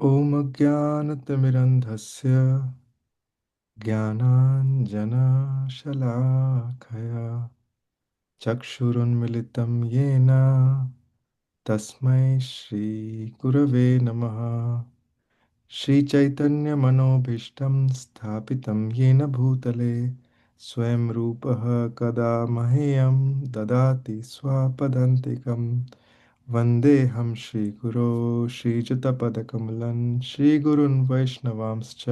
ॐ अज्ञानतिमिरन्धस्य ज्ञानाञ्जनशलाखया चक्षुरुन्मिलितं येन तस्मै श्रीगुरवे नमः। श्रीचैतन्यमनोभीष्टं स्थापितं येन भूतले स्वयं रूपः कदा मह्यं ददाति स्वपदान्तिकं। वन्देऽहं श्रीगुरो श्रीयुतपदकमलं श्रीगुरुन् वैष्णवांश्च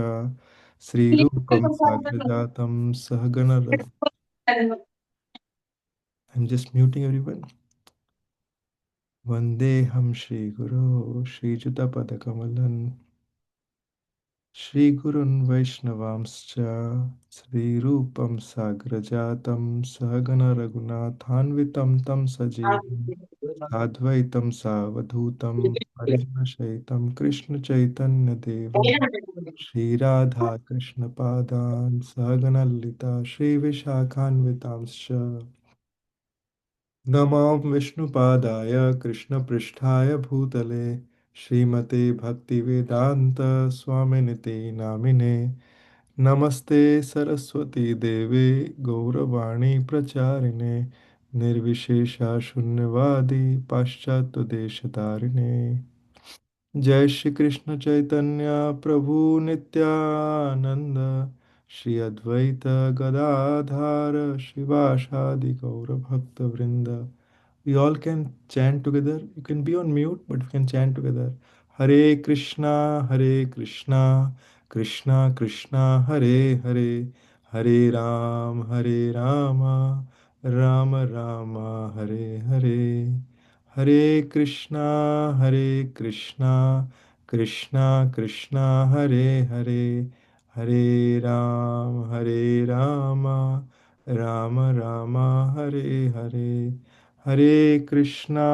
श्रीरूपं साग्रजातं सहगण I'm just muting everyone. Vandeham Shri Guru Shri Juta Padakamalan Shri Gurun Vaishnavamscha Sri Rupam Sagrajatam Sahagana Raghunathanvitam Tam Sajeevam Advaitam Savadhutam Parijnashaitam Krishna Chaitanya Devam Shri Radha Krishna Padan Sahagana Lita Shri Vishakhanvitamscha नमां विष्णुपादाय कृष्णपृष्ठाय भूतले श्रीमते भक्तिवेदान्त स्वामिनिते नामिने नमस्ते सरस्वती देवे गौरवाणी प्रचारिणे निर्विशेषा शून्यवादी पाश्चात्यदेशतारिणे जय श्री कृष्ण चैतन्य प्रभु नित्यानंद श्री अद्वैत गदाधार शिवासादि गौर भक्त वृंद we all can chant together. You can be on mute, but we can chant together. Hare Krishna, Krishna Krishna, Hare Hare, Hare Hare Rama, Rama Rama, Hare Hare. Hare Krishna, Krishna Krishna, Hare Hare, Hare Rama, Rama Rama, Hare Hare. Hare Krishna,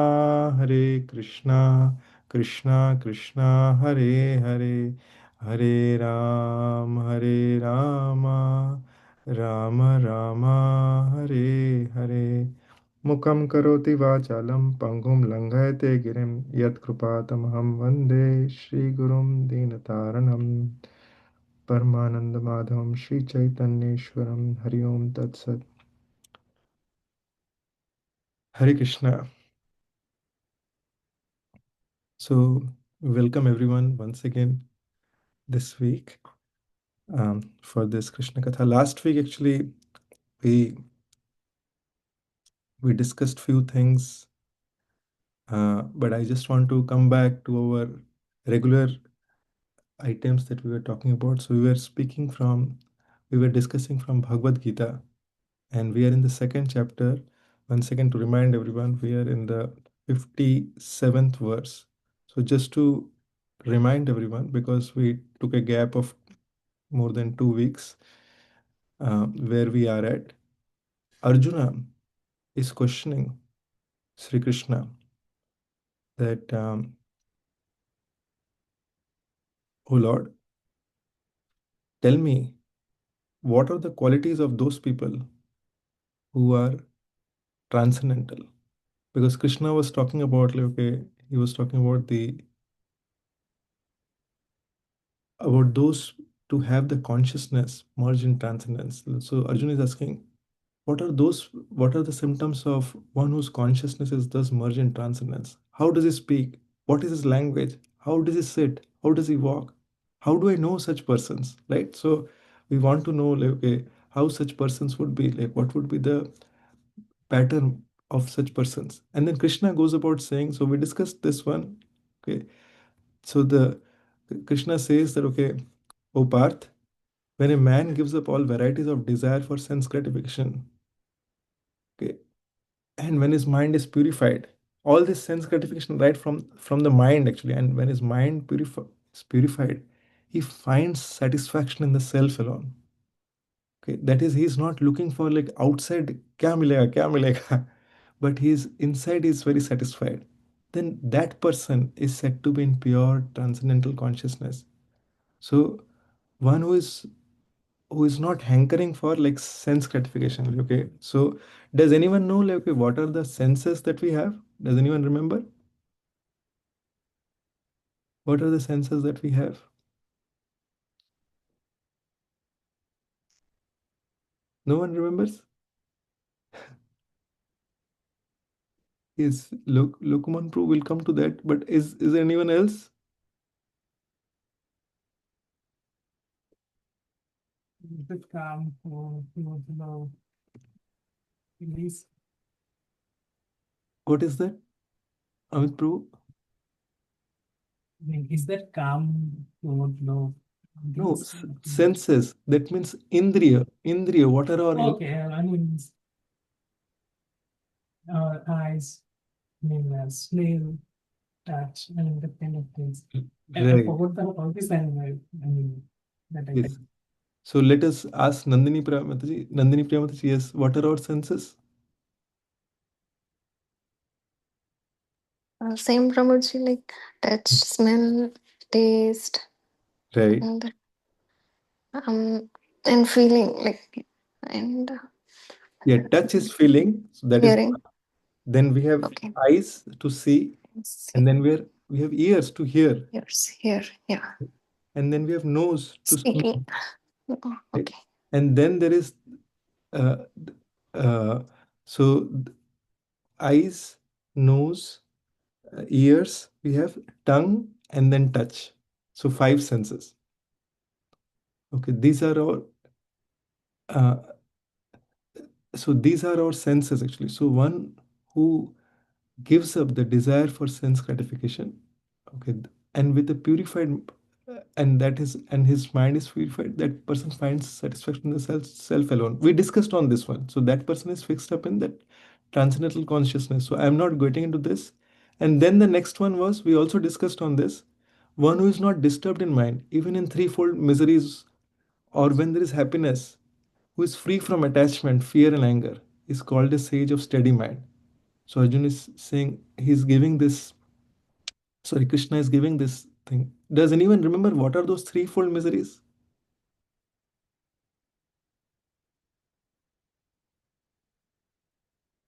Krishna Krishna, Hare Hare, Hare Rama, Rama Rama, Hare Hare. मुखं करोति वाचालं पङ्गुं लङ्घयते गिरिं यत्कृपातमहं वन्दे श्रीगुरुं दीनतारणं परमानन्दमाधवं श्रीचैतन्येश्वरं हरि ओं तत्सत् Hare Krishna. So welcome everyone once again this week for this Krishna Katha. Last week actually we we discussed few things, but I just want to come back to our regular items that we were talking about. So we were discussing from Bhagavad Gita, and we are in the second chapter. Once again, to remind everyone, we are in the 57th verse. So just to remind everyone, because we took a gap of more than 2 weeks, where we are at, Arjuna is questioning Sri Krishna that, oh Lord, tell me, what are the qualities of those people who are transcendental? Because Krishna was talking about, like, okay, he was talking about those to have the consciousness merge in transcendence. So Arjuna is asking, what are the symptoms of one whose consciousness is thus merged in transcendence? How does he speak? What is his language? How does he sit? How does he walk? How do I know such persons? Right? So we want to know, like, okay, how such persons would be, like, what would be the pattern of such persons. And then Krishna goes about saying, so we discussed this one. Okay. So the Krishna says that, okay, O Parth, when a man gives up all varieties of desire for sense gratification, okay, and when his mind is purified, all this sense gratification right from the mind actually, and when his mind is purified, he finds satisfaction in the self alone. Okay, that is, he's not looking for like outside kya milega, but he's inside is very satisfied. Then that person is said to be in pure transcendental consciousness. So one who is not hankering for like sense gratification. Okay, so does anyone know, like, okay, what are the senses that we have? Does anyone remember? What are the senses that we have? No one remembers? Is Lokuman Pro will come to that, but is there anyone else? The calm or the release. What is that? Amit Prabhu? I mean, is that calm or low? No, These, senses. That means Indriya. Indriya. What are our okay, I mean, eyes, I mean, smell, touch, and the kind of things. I right? forgot the all this, and I mean, that I Yes. can. So let us ask Nandini Priyamataji. Nandini Priyamataji, yes. What are our senses? Same Prabhuji, like touch, smell, taste, Right. and um, and feeling, like, and Yeah. Touch is feeling. So that is. hearing. Then we have Okay, eyes to see, see, and then we have ears to hear, ears, hear, yeah, and then we have nose to smell. speaking. Oh, Right? okay, And then there is uh, uh, so eyes, nose, ears. We have tongue, and then touch. So five senses. Okay, these are our uh, these are our senses actually. So one who gives up the desire for sense gratification, okay, and with a purified and that is and his mind is purified, that person finds satisfaction in the self alone. We discussed on this one. So that person is fixed up in that transcendental consciousness. So I am not getting into this. And then the next one was, we also discussed on this, one who is not disturbed in mind even in threefold miseries, or when there is happiness, who is free from attachment, fear, and anger, is called a sage of steady mind. So Arjun is saying, he's giving this, sorry, Krishna is giving this thing. Does anyone remember what are those threefold miseries?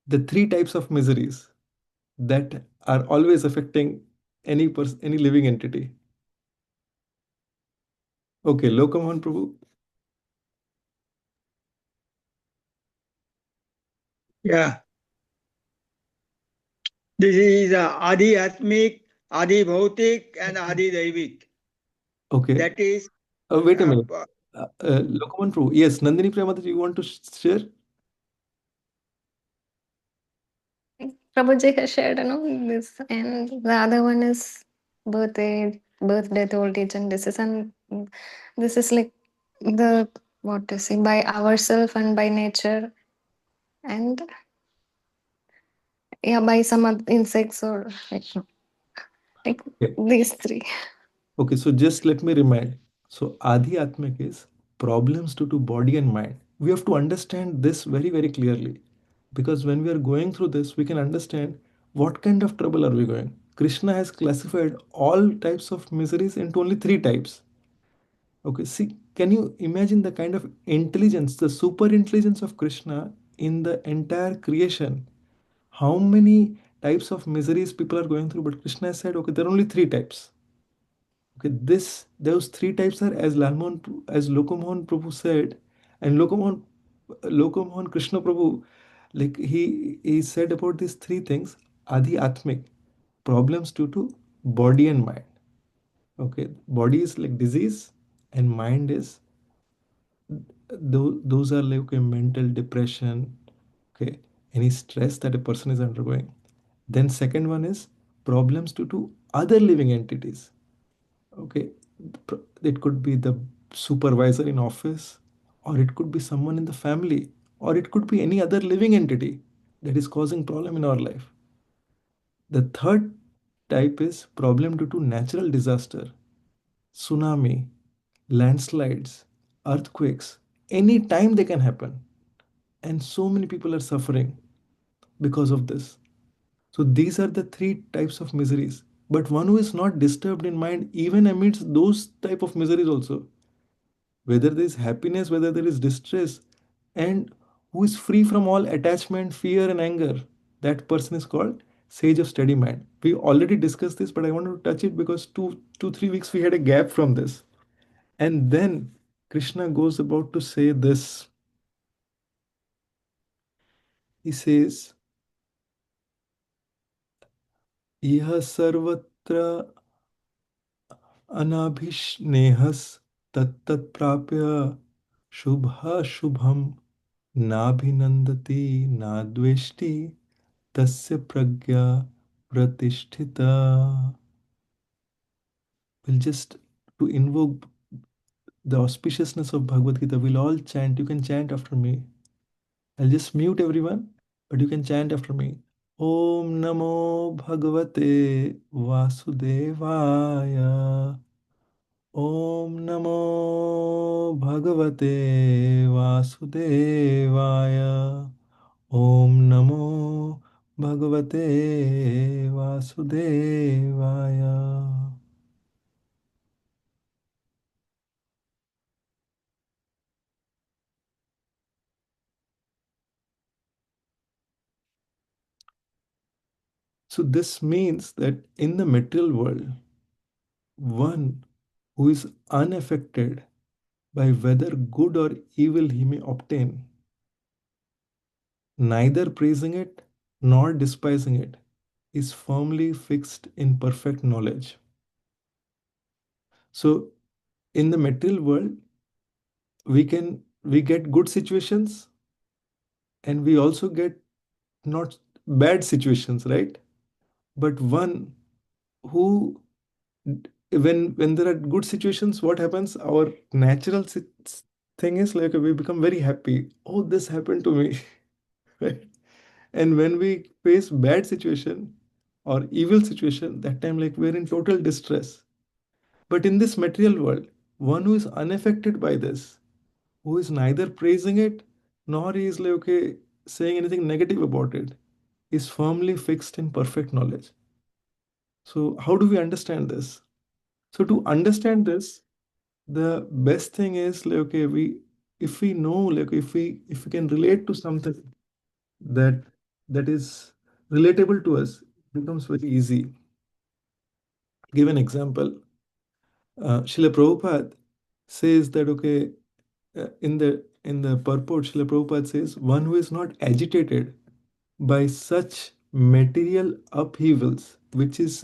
The three types of miseries that are always affecting any person, any living entity. Okay, Lokamohan Prabhu. Yeah, this is Adi Atmik, Adi Bhautik, and Adi Daivik. Okay. That is, Wait a uh, minute. Lokamohan Prabhu. Yes, Nandini Priyamata, you want to share? Prabhuji has shared, this, and the other one is birth, death, old age, and disease, and this is like the what to say, by ourselves and by nature, and yeah, by some other insects, or like, no, like Okay. these three. Okay, so just let me remind. So Adhyatmic is problems due to body and mind. We have to understand this very, very clearly. Because when we are going through this, we can understand what kind of trouble are we going. Krishna has classified all types of miseries into only three types. Okay, see, can you imagine the kind of intelligence, the super intelligence of Krishna in the entire creation? How many types of miseries people are going through? But Krishna has said, okay, there are only three types. Okay, those three types are, as Lokamohan Prabhu said, and Lokamohan Krishna Prabhu, like he said about these three things, Adi Atmik, problems due to body and mind. Okay, body is like disease, and mind is those are like a mental depression, okay, any stress that a person is undergoing. Then second one is problems due to other living entities. Okay, it could be the supervisor in office, or it could be someone in the family, or it could be any other living entity that is causing problem in our life. The third type is problem due to natural disaster, tsunami, landslides, earthquakes. Any time they can happen, and so many people are suffering because of this. So these are the three types of miseries. But one who is not disturbed in mind, even amidst those type of miseries also, whether there is happiness, whether there is distress, and who is free from all attachment, fear, and anger, that person is called sage of steady mind. We already discussed this, but I want to touch it because 3 weeks we had a gap from this. And then Krishna goes about to say this. He says, Iha sarvatra anabhishnehas tattat prapya shubha shubham nabhinandati nadveshti tasya pragya pratisthita. We'll just to invoke the auspiciousness of Bhagavad Gita, we'll all chant. You can chant after me. I'll just mute everyone, but you can chant after me. Om Namo Bhagavate Vasudevaya. Om Namo Bhagavate Vasudevaya. Om Namo Bhagavate Vasudevaya. So this means that in the material world, one who is unaffected by whether good or evil he may obtain, neither praising it nor despising it, is firmly fixed in perfect knowledge. So in the material world, we get good situations and we also get not bad situations, right? But one who when there are good situations, what happens? Our natural thing is like we become very happy. Oh, this happened to me, right? And when we face bad situation or evil situation, that time like we're in total distress. But in this material world, one who is unaffected by this, who is neither praising it nor he is like okay saying anything negative about it, is firmly fixed in perfect knowledge. So how do we understand this? So to understand this, the best thing is like okay, we if we know like if we can relate to something that that is relatable to us, it becomes very easy. Give an example. Srila Prabhupada says that okay, in the purport, Srila Prabhupada says one who is not agitated by such material upheavals, which is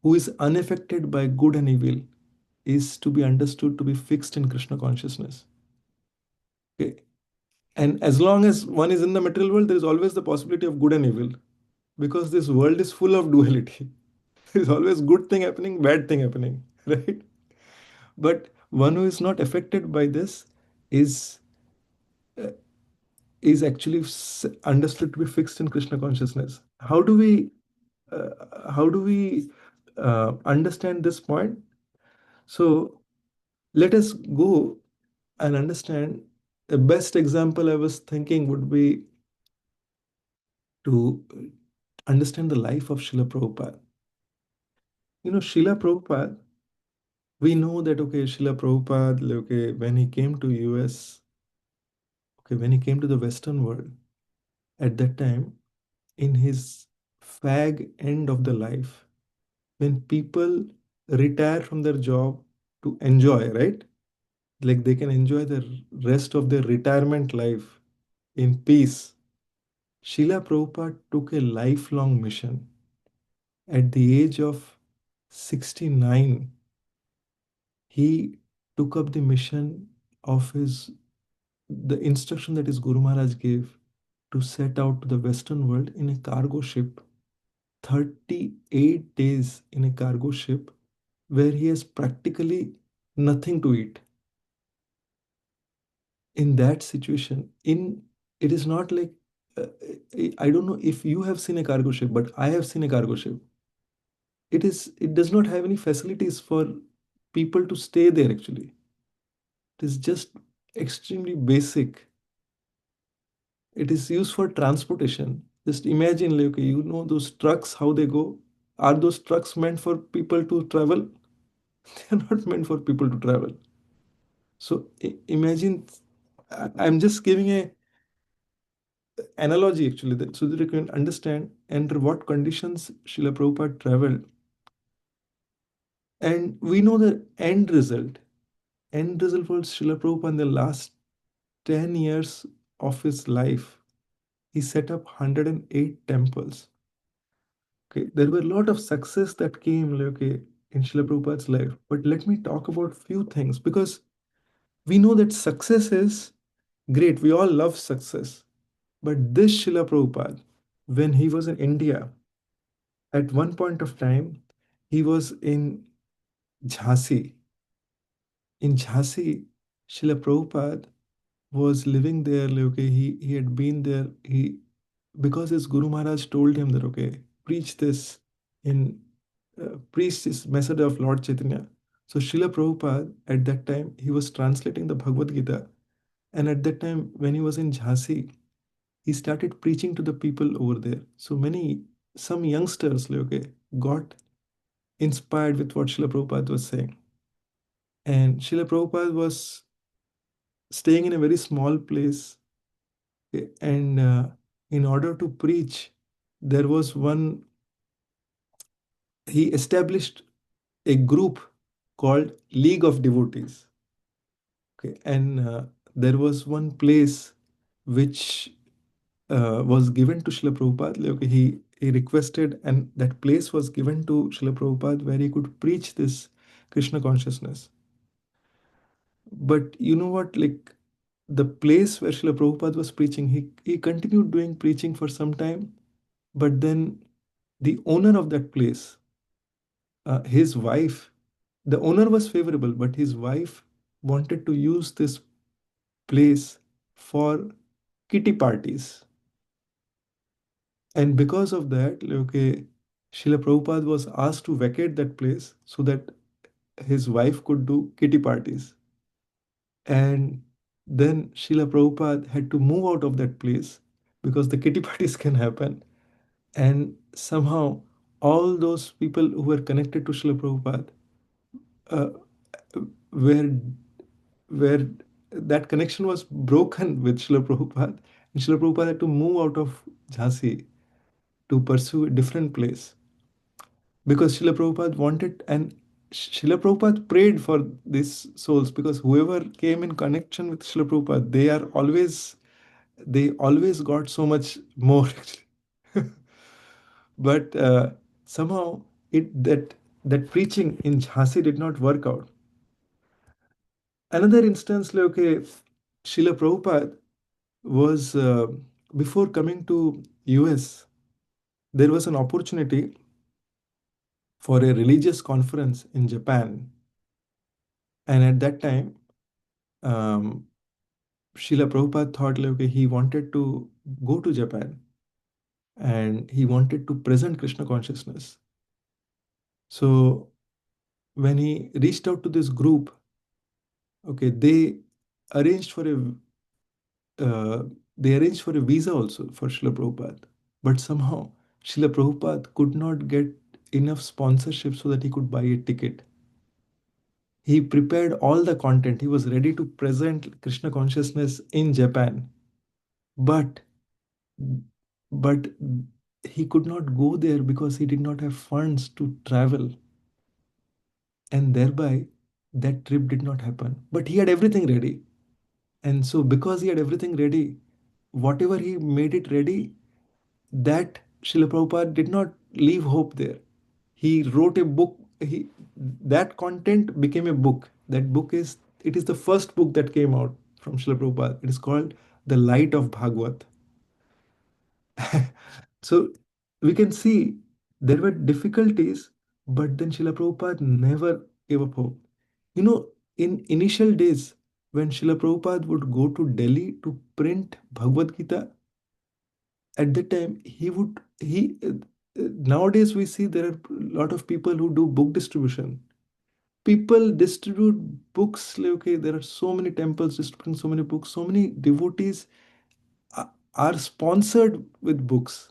who is unaffected by good and evil, is to be understood to be fixed in Krishna consciousness. Okay. And as long as one is in the material world, there is always the possibility of good and evil because this world is full of duality. There's always good thing happening, bad thing happening, right? But one who is not affected by this is uh, is actually understood to be fixed in Krishna consciousness. How do we understand this point? So let us go and understand. The best example I was thinking would be to understand the life of Srila Prabhupada. Srila Prabhupada, we know that, okay, Srila Prabhupada, like, okay, when he came to US, okay, when he came to the Western world, at that time, in his fag end of the life, when people retire from their job to enjoy, right? Like they can enjoy the rest of their retirement life in peace. Srila Prabhupada took a lifelong mission. At the age of 69, he took up the mission of the instruction that his Guru Maharaj gave to set out to the Western world in a cargo ship, 38 days in a cargo ship where he has practically nothing to eat. In that situation, it is not like uh, I don't know if you have seen a cargo ship, but I have seen a cargo ship. It does not have any facilities for people to stay there actually. It is just extremely basic. It is used for transportation. Just imagine, like, okay, those trucks, how they go. Are those trucks meant for people to travel? They are not meant for people to travel. So imagine, I'm just giving analogy actually, that so that you can understand under what conditions Srila Prabhupada traveled. And we know the end result. End result was Srila Prabhupada in the last 10 years of his life. He set up 108 temples. Okay, there were a lot of success that came, like, okay, in Srila Prabhupada's life. But let me talk about few things, because we know that success is great. We all love success. But this Srila Prabhupada, when he was in India, at one point of time, he was in Jhansi. In Jhansi, Srila Prabhupada was living there. Like, okay, he had been there. Because his Guru Maharaj told him that, okay, preach this in preach this message of Lord Chaitanya. So Srila Prabhupada at that time he was translating the Bhagavad Gita, and at that time when he was in Jhansi, he started preaching to the people over there. So some youngsters, like, okay, got inspired with what Srila Prabhupada was saying. And Srila Prabhupada was staying in a very small place, okay, and in order to preach, there was one, he established a group called League of Devotees. Okay, and there was one place which was given to Srila Prabhupada. Like, okay, he requested, and that place was given to Srila Prabhupada where he could preach this Krishna consciousness. But you know what? Like, the place where Srila Prabhupada was preaching, he continued doing preaching for some time, but then the owner of that place, his wife, the owner was favorable, but his wife wanted to use this place for kitty parties. And because of that, okay, Srila Prabhupada was asked to vacate that place so that his wife could do kitty parties. And then Srila Prabhupada had to move out of that place because the kitty parties can happen. And somehow, all those people who were connected to Srila Prabhupada uh, were where that connection was broken with Srila Prabhupada, and Srila Prabhupada had to move out of Jhansi to pursue a different place because Srila Prabhupada wanted, and Srila Prabhupada prayed for these souls, because whoever came in connection with Srila Prabhupada, they always got so much more. But somehow it that preaching in Jhansi did not work out. Another instance, like, okay, Srila Prabhupada was before coming to US, there was an opportunity for a religious conference in Japan, and at that time, um, Srila Prabhupada thought, like, okay, he wanted to go to Japan and he wanted to present Krishna consciousness. So when he reached out to this group, okay, arranged for a uh, they arranged for a visa also for Srila Prabhupada. But somehow Srila Prabhupada could not get enough sponsorship so that he could buy a ticket. He prepared all the content. He was ready to present Krishna consciousness in Japan. But but he could not go there because he did not have funds to travel. And thereby that trip did not happen. But he had everything ready. And so because he had everything ready, whatever he made it ready, that Srila Prabhupada did not leave hope there. He wrote a book. That content became a book. That book is it is the first book that came out from Srila Prabhupada. It is called The Light of Bhagawad. So we can see there were difficulties, but then Srila Prabhupada never gave up hope. You know, in initial days, when Srila Prabhupada would go to Delhi to print Bhagavad Gita, at that time nowadays we see there are a lot of people who do book distribution. People distribute books, like, okay, there are so many temples distributing so many books, so many devotees are sponsored with books,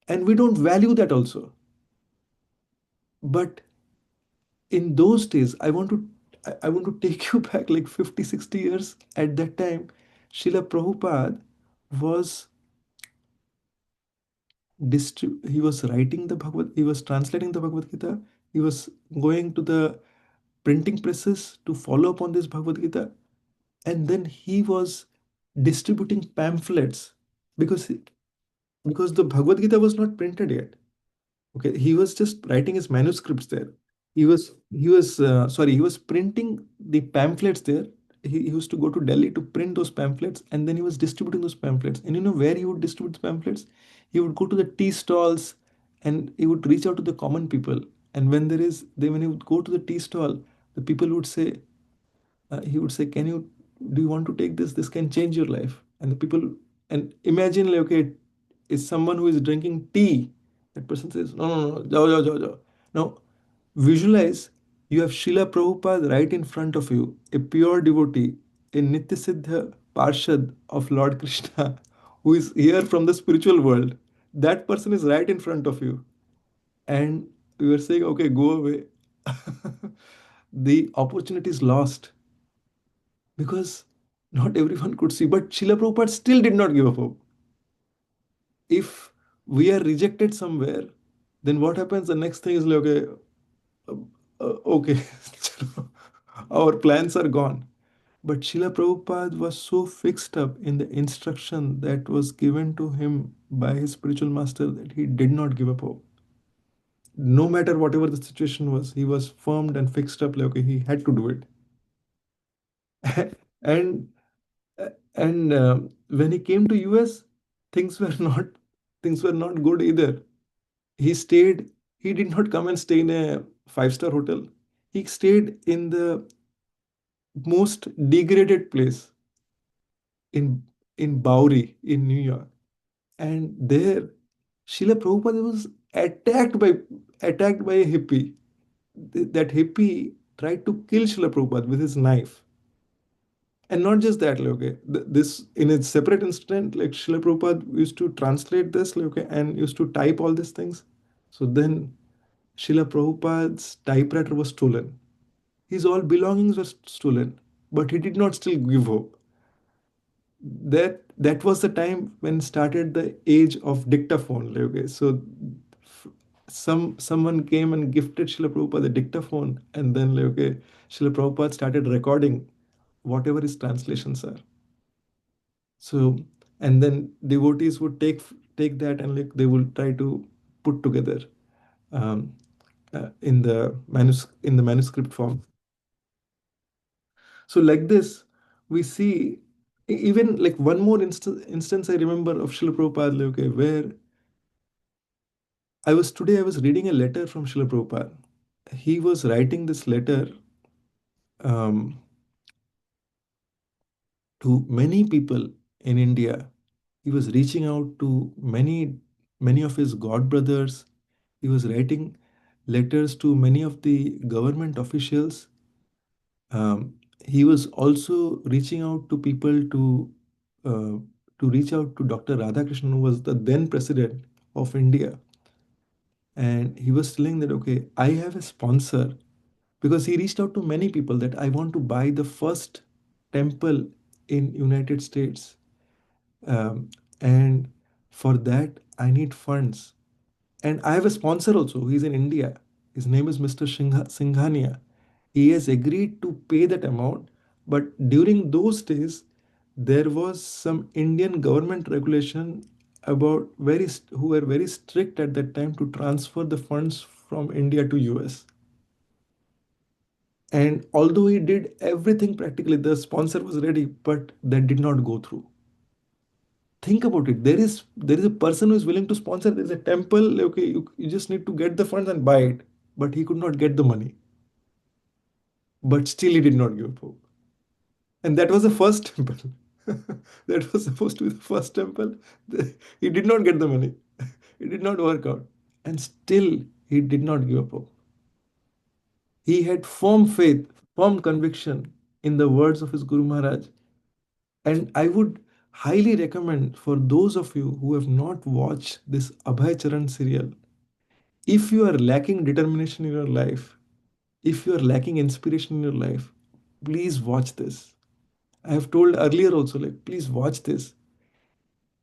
and we don't value that also. But in those days, I want to take you back like 50, 60 years. At that time, Srila Prabhupada was he was writing the Bhagavad, he was translating the Bhagavad Gita, he was going to the printing presses to follow up on this Bhagavad Gita, and then he was distributing pamphlets because because the Bhagavad Gita was not printed yet. Okay, he was just writing his manuscripts there. He was printing the pamphlets there. He used to go to Delhi to print those pamphlets, and then he was distributing those pamphlets. And you know where he would distribute the pamphlets? He would go to the tea stalls, and he would reach out to the common people. And when he would go to the tea stall, the people would say, he would say, "Can you do you want to take this? This can change your life." And the people, and imagine like, okay, it's someone who is drinking tea. That person says, "No, no, no, jao, jao, jao, jao." Now, visualize you have Srila Prabhupada right in front of you, a pure devotee, a Nityasiddha Parshad of Lord Krishna, who is here from the spiritual world. That person is right in front of you. And we were saying, okay, go away. The opportunity is lost because not everyone could see. But Srila Prabhupada still did not give up hope. If we are rejected somewhere, then what happens? The next thing is like, okay, okay, our plans are gone. But Srila Prabhupada was so fixed up in the instruction that was given to him by his spiritual master that he did not give up hope. No matter whatever the situation was, he was firm and fixed up, like, okay, he had to do it. and and when he came to US, things were not things were not good either. He stayed. He did not come and stay in a five-star hotel. He stayed in the most degraded place in Bowery in New York. And there, Srila Prabhupada was attacked by a hippie. That hippie tried to kill Srila Prabhupada with his knife. And not just that, like, okay, this in a separate incident, like Srila Prabhupada used to translate this, like, okay, and used to type all these things. So then Srila Prabhupada's typewriter was stolen. His all belongings were stolen, but he did not still give hope. That was the time when started the age of dictaphone. Like, okay, so someone came and gifted Srila Prabhupada the dictaphone, and then like, okay, Srila Prabhupada started recording whatever his translations are. So, and then devotees would take that and like they will try to put together um, in the manuscript form. So like this, we see even like one more instance I remember of Srila Prabhupada, like, okay, where I was reading a letter from Srila Prabhupada. He was writing this letter um, to many people in India. He was reaching out to many of his god brothers. He was writing letters to many of the government officials. He was also reaching out to people uh, to reach out to Dr. Radhakrishnan, who was the then president of India, and he was telling that, okay, I have a sponsor, because he reached out to many people that I want to buy the first temple in United States, and for that I need funds. And I have a sponsor also. He's in India. His name is Mr. Singhania. He has agreed to pay that amount. But during those days, there was some Indian government regulation about who were very strict at that time to transfer the funds from India to US. And although he did everything practically, the sponsor was ready, but that did not go through. Think about it. There is a person who is willing to sponsor. There's a temple. Okay, you just need to get the funds and buy it. But he could not get the money. But still, he did not give up hope. And that was the first temple. That was supposed to be the first temple. He did not get the money. It did not work out. And still, he did not give up hope. He had firm faith, firm conviction in the words of his Guru Maharaj. And I would highly recommend for those of you who have not watched this Abhay Charan serial, if you are lacking determination in your life, if you are lacking inspiration in your life, please watch this. I have told earlier also, like, please watch this.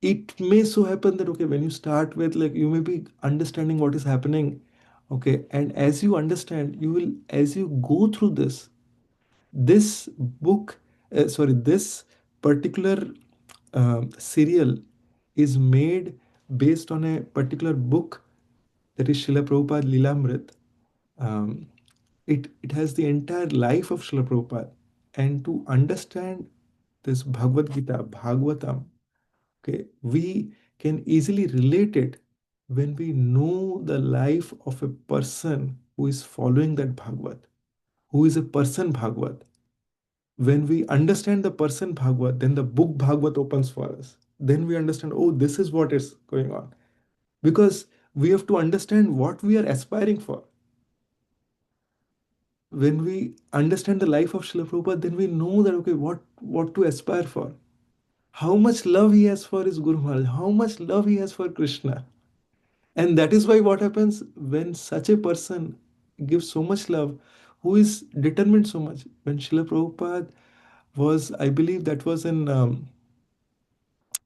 it may so happen that, okay, when you start with, like, you may be understanding what is happening, okay, and as you understand, you will, as you go through this book, sorry, this particular serial is made based on a particular book, that is Srila Prabhupada Lilamrit. Um, it has the entire life of Srila Prabhupada. And to understand this Bhagavad Gita, Bhagavatam, okay, we can easily relate it when we know the life of a person who is following that Bhagavad, who is a person Bhagavad. When we understand the person Bhagavad, then the book Bhagavad opens for us. Then we understand, oh, this is what is going on. Because we have to understand what we are aspiring for. When we understand the life of Srila Prabhupada, then we know that, okay, what to aspire for. How much love he has for his Guru Maharaj, how much love he has for Krishna. And that is why what happens when such a person gives so much love, who is determined so much. When Srila Prabhupada was, I believe that was in,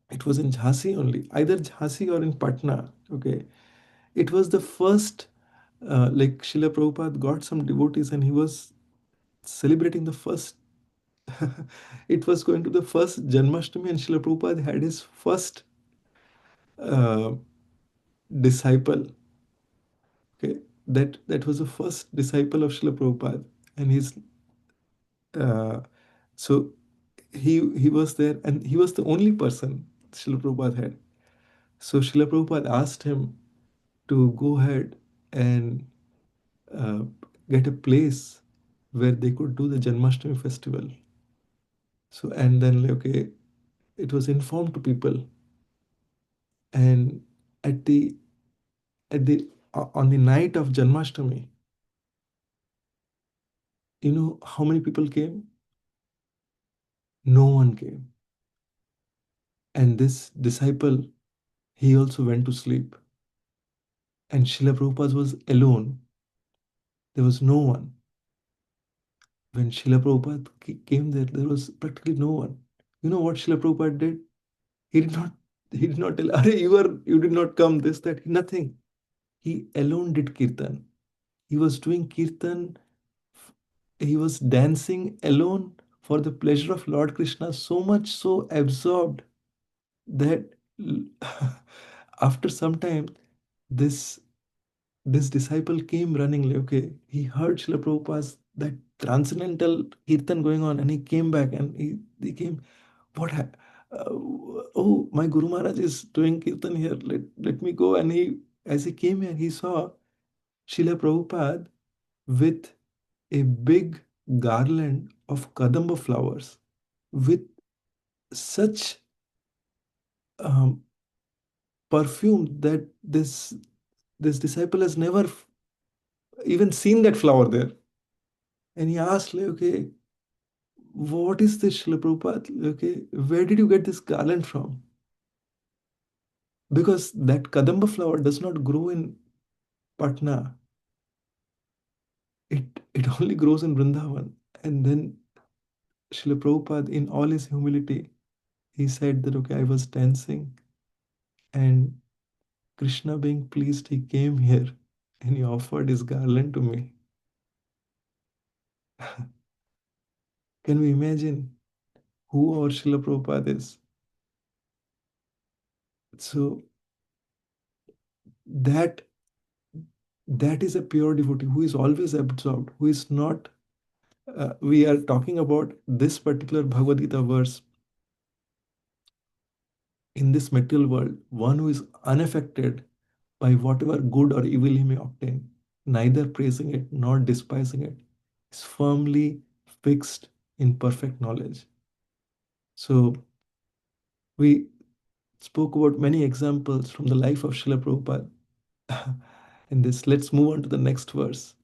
it was in Jhansi only, either Jhansi or in Patna. Okay, it was the first, like Srila Prabhupada got some devotees and he was celebrating the first. It was going to the first Janmashtami, and Srila Prabhupada had his first uh, disciple. Okay, that was the first disciple of Srila Prabhupada, and he's uh, so he was there, and he was the only person Srila Prabhupada had. So Srila Prabhupada asked him to go ahead and uh, get a place where they could do the Janmashtami festival. So, and then, like, okay, it was informed to people, and at the on the night of Janmashtami, you know how many people came? No one came. And this disciple, he also went to sleep. And Srila Prabhupada was alone. There was no one. When Srila Prabhupada came there, there was practically no one. You know what Srila Prabhupada did? He did not he did not tell, Are, you did not come, this, that, nothing. He alone did kirtan. He was doing kirtan. He was dancing alone for the pleasure of Lord Krishna, so much so absorbed that after some time, this this disciple came running, like, okay, he heard Srila Prabhupada's that transcendental kirtan going on, and he came back, and he came, what oh, my Guru Maharaj is doing kirtan here, let me go. And he, as he came here, he saw Srila Prabhupada with a big garland of kadamba flowers, with such um, perfume that this disciple has never even seen that flower there. And he asked, like, okay, what is this, Srila Prabhupada? Okay, where did you get this garland from? Because that kadamba flower does not grow in Patna. It only grows in Vrindavan. And then Srila Prabhupada, in all his humility, he said that, okay, I was dancing, and Krishna being pleased, he came here and he offered his garland to me. Can we imagine who our Srila Prabhupada is? So that that is a pure devotee who is always absorbed, who is not. We are talking about this particular Bhagavad Gita verse in this material world, one who is unaffected by whatever good or evil he may obtain, neither praising it nor despising it, is firmly fixed in perfect knowledge. So we spoke about many examples from the life of Srila Prabhupada. In this, let's move on to the next verse,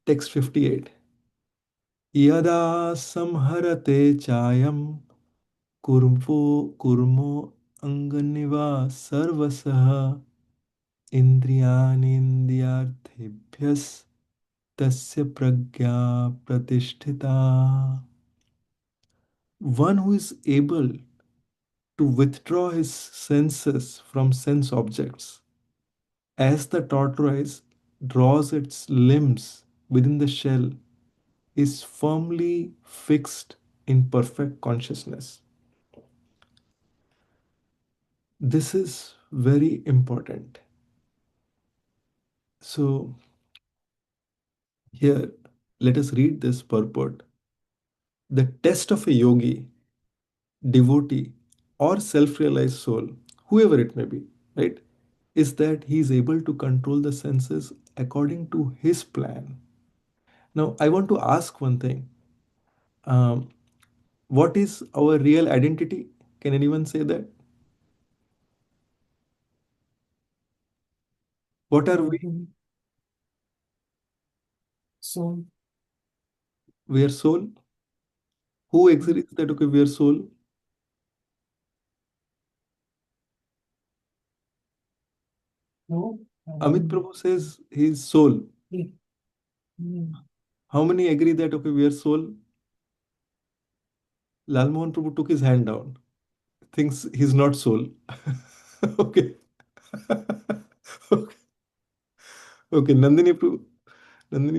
text 58. Yada samharate chayam kurmo anganiva sarvasah indriyanindriyarthebhyas tasya pragya pratisthita. One who is able to withdraw his senses from sense objects. As the tortoise draws its limbs within the shell, is firmly fixed in perfect consciousness. This is very important. So, here, let us read this purport. The test of a yogi, devotee, or self realized soul, whoever it may be, right, is that he is able to control the senses according to his plan. Now, I want to ask one thing. Um, what is our real identity? Can anyone say that? What are we? So, We are soul. Who agrees that okay, we are soul? no, Amit Prabhu says he is soul. mm, How many agree that okay, we are soul? Lal Mohan Prabhu took his hand down. Thinks he's not soul. Okay. Okay. Okay. Nandini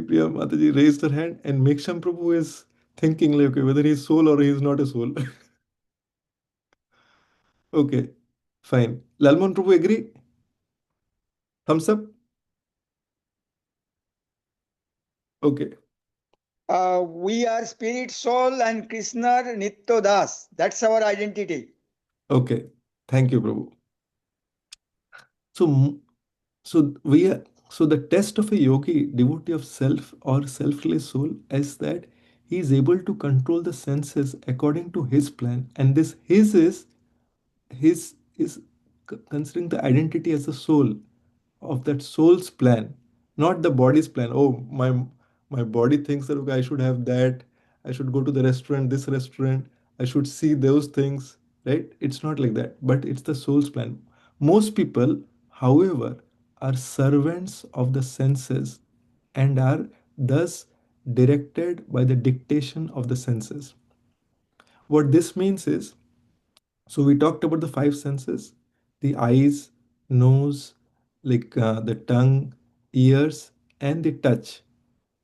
Priya Mataji raised her hand, and Meksham Prabhu is thinking like okay, whether he's soul or he's not a soul. Okay. Fine. Lal Mohan Prabhu agree? Thumbs up. Okay. We are spirit, soul, and Krishna Nitya Das. That's our identity. Okay. Thank you, Prabhu. So, so the test of a yogi, devotee of self or self-realized soul, is that he is able to control the senses according to his plan, and this his is considering the identity as the soul of that soul's plan, not the body's plan. Oh, my body thinks that okay, I should have that, I should go to the restaurant, this restaurant, I should see those things, right? It's not like that, but it's the soul's plan. Most people, however, are servants of the senses and are thus directed by the dictation of the senses. What this means is, so we talked about the five senses: the eyes, nose, like the tongue, ears, and the touch.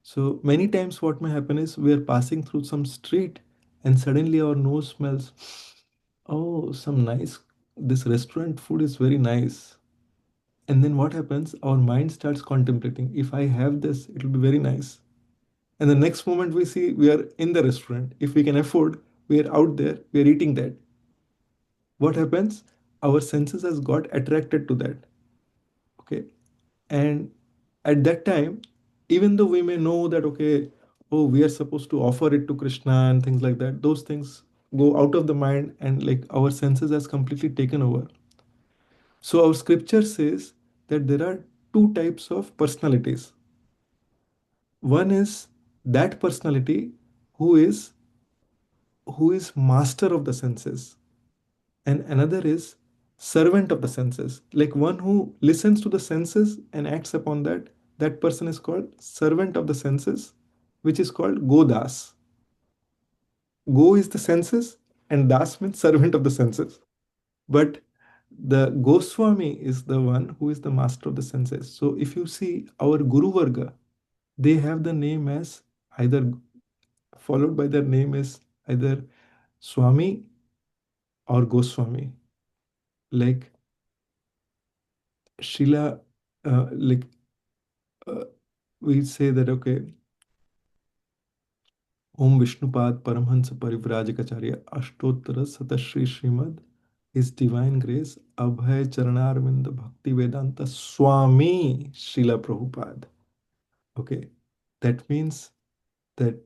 So many times, what may happen is we are passing through some street and suddenly our nose smells, oh, some nice, this restaurant food is very nice. And then what happens? Our mind starts contemplating, if I have this, it will be very nice. And the next moment we see we are in the restaurant. If we can afford, we are out there, we are eating that. What happens? Our senses has got attracted to that. Okay. And at that time, even though we may know that okay, oh, we are supposed to offer it to Krishna and things like that, those things go out of the mind and like our senses has completely taken over. So our scripture says that there are two types of personalities. One is that personality who is master of the senses, and another is servant of the senses, like one who listens to the senses and acts upon that. That person is called servant of the senses, which is called godas. Go is the senses and das means servant of the senses. But the Goswami is the one who is the master of the senses. So if you see our Guru Varga, they have the name as either, followed by their name is either Swami or Goswami. Like Srila, like we say that okay, Om Vishnupad Paramhansa Parivrajacharya Ashtottara Satashri Srimad, His Divine Grace Abhay Charanarvinda Bhakti Vedanta Swami Srila Prabhupada. Okay, that means that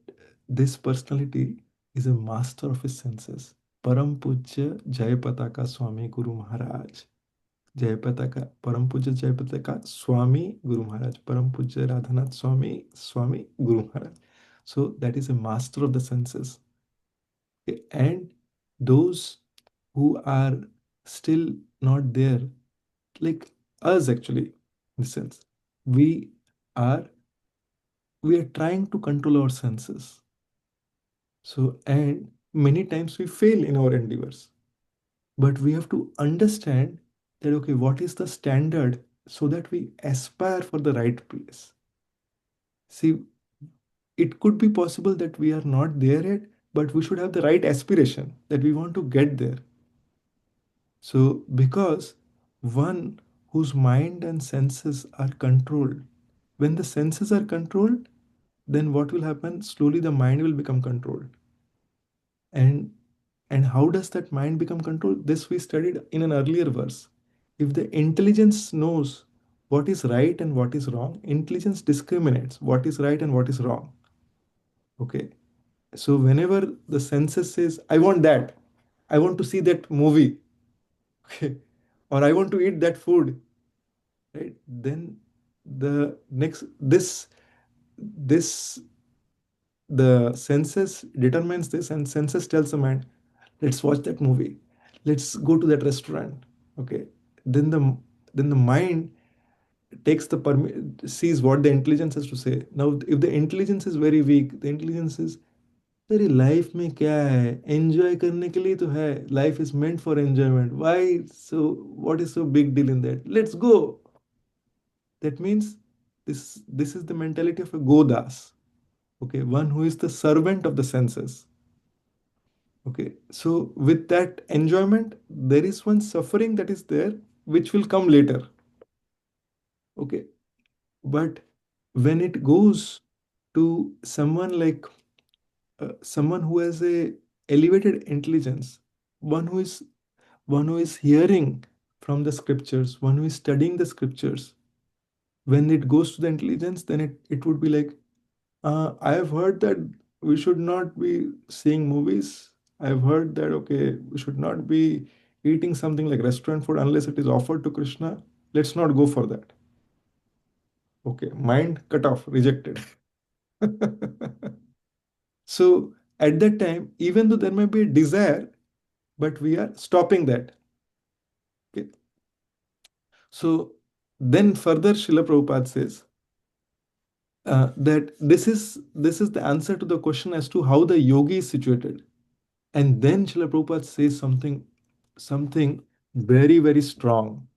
this personality is a master of his senses. Param Pujya Jayapataka Swami Guru Maharaj. जयपताका परम पूज्य जयपताका Swami Guru Maharaj, Param Pujya Radhanath Swami Guru Maharaj. So that is a master of the senses. Okay, and those who are still not there, like us actually, in the sense, we are we are trying to control our senses. So and many times we fail in our endeavors. But we have to understand that, okay, what is the standard so that we aspire for the right place. See, it could be possible that we are not there yet, but we should have the right aspiration that we want to get there. So, because one whose mind and senses are controlled, when the senses are controlled, then what will happen? Slowly, the mind will become controlled. And how does that mind become controlled? This we studied in an earlier verse. If the intelligence knows what is right and what is wrong, intelligence discriminates what is right and what is wrong. Okay. So whenever the senses says, I want that, I want to see that movie, okay, or I want to eat that food, right? Then the next this the senses determines this, and senses tells the mind, let's watch that movie, let's go to that restaurant. Okay. Then the mind takes the sees what the intelligence has to say. Now if the intelligence is very weak, the intelligence is, अरे life में क्या है, enjoy करने के लिए तो है, life is meant for enjoyment, why so, what is so big deal in that, let's go. That means this is the mentality of a godas, okay, one who is the servant of the senses. Okay, so with that enjoyment there is one suffering that is there, which will come later. Okay, but when it goes to someone like someone who has a elevated intelligence, one who is hearing from the scriptures, one who is studying the scriptures, when it goes to the intelligence, then it would be like, I have heard that we should not be seeing movies. I've heard that, okay, we should not be eating something like restaurant food unless it is offered to Krishna. Let's not go for that. Okay, mind cut off, rejected. So at that time, even though there may be a desire, but we are stopping that. Okay. So then further Srila Prabhupada says that this is the answer to the question as to how the yogi is situated. And then Srila Prabhupada says something very, very strong.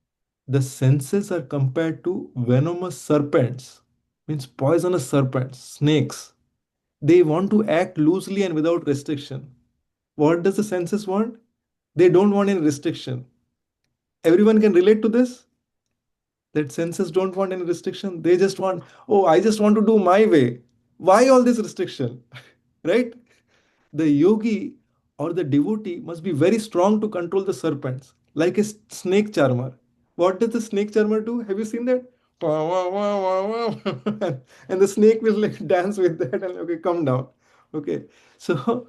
The senses are compared to venomous serpents, means poisonous serpents, snakes. They want to act loosely and without restriction. What does the senses want? They don't want any restriction. Everyone can relate to this, that senses don't want any restriction. They just want, oh, I just want to do my way. Why all this restriction? Right? The yogi or the devotee must be very strong to control the serpents, like a snake charmer. What does the snake charmer do? Have you seen that? Wah, wah, wah, wah, wah. And the snake will like dance with that and okay, come down. Okay. So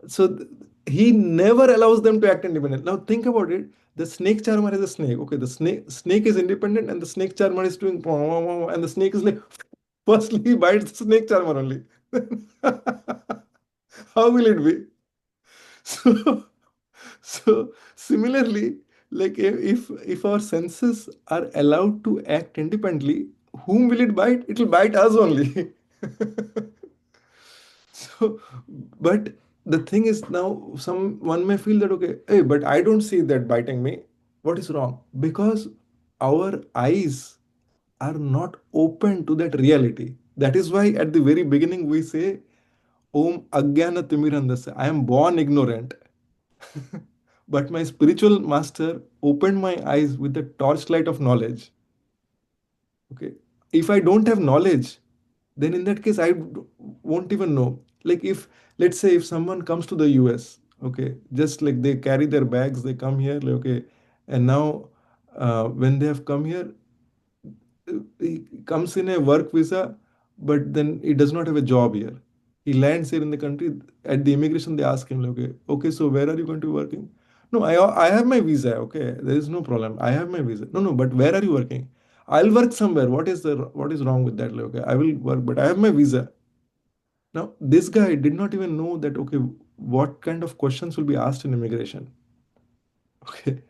so he never allows them to act independent. Now think about it. The snake charmer is a snake. Okay, the snake is independent and the snake charmer is doing wah, wah, wah, and the snake is like, firstly he bites the snake charmer only. How will it be? So, so similarly, like if our senses are allowed to act independently, whom will it bite? It will bite us only. So, but the thing is now someone may feel that okay, hey, but I don't see that biting me. What is wrong? Because our eyes are not open to that reality. That is why at the very beginning we say, Om Agyana Timirandasya. I am born ignorant. But my spiritual master opened my eyes with the torchlight of knowledge. Okay. If I don't have knowledge, then in that case, won't even know. Like if, let's say, if someone comes to the US, okay, just like they carry their bags, they come here, like, okay, and now when they have come here, he comes in a work visa, but then he does not have a job here. He lands here in the country. At the immigration, they ask him, like, okay, so where are you going to be working? No, I have my visa. Okay, there is no problem. I have my visa. No, no, but where are you working? I'll work somewhere. What is wrong with that? Like, okay, I will work, but I have my visa. Now, this guy did not even know that, okay, what kind of questions will be asked in immigration. Okay.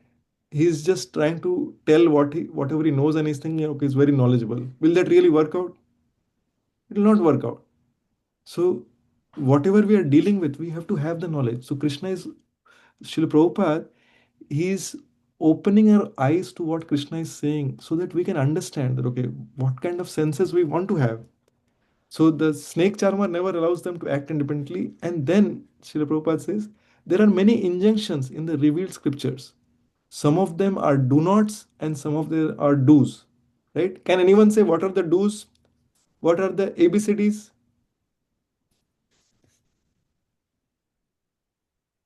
He's just trying to tell whatever he knows and he's thinking, okay, he's very knowledgeable. Will that really work out? It will not work out. So, whatever we are dealing with, we have to have the knowledge. So, Krishna is, Srila Prabhupada he's opening our eyes to what Krishna is saying so that we can understand that, okay, what kind of senses we want to have. So the snake charmer never allows them to act independently. And then Srila Prabhupada says there are many injunctions in the revealed scriptures. Some of them are do nots and some of them are do's. Right? Can anyone say what are the do's? What are the ABCDs?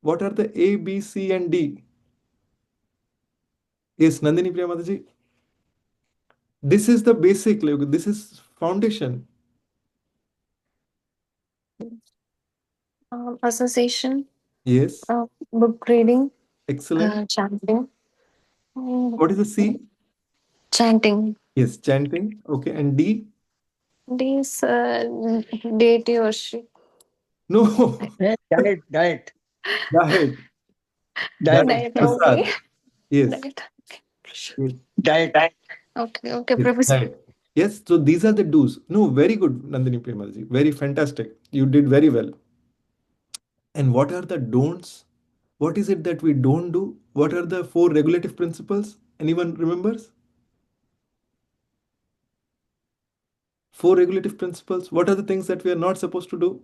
What are the A, B, C, and D? Yes, Nandini Priya Mataji. This is the basic, like, this is foundation. Association, Yes, book reading, excellent. chanting. What is the C? Chanting. Yes, chanting. Okay, and D? This deity worship. No, Diet, diet, diet. Diet, diet, Diet. Okay. prasad. Yes, Diet. yes, diet. Okay. Okay, yes, Professor. diet. Yes, so these are the do's. No, very good, Nandini Premaji. Very fantastic. You did very well. And what are the don'ts? What is it that we don't do? What are the four regulative principles? Anyone remembers? Four regulative principles. What are the things that we are not supposed to do?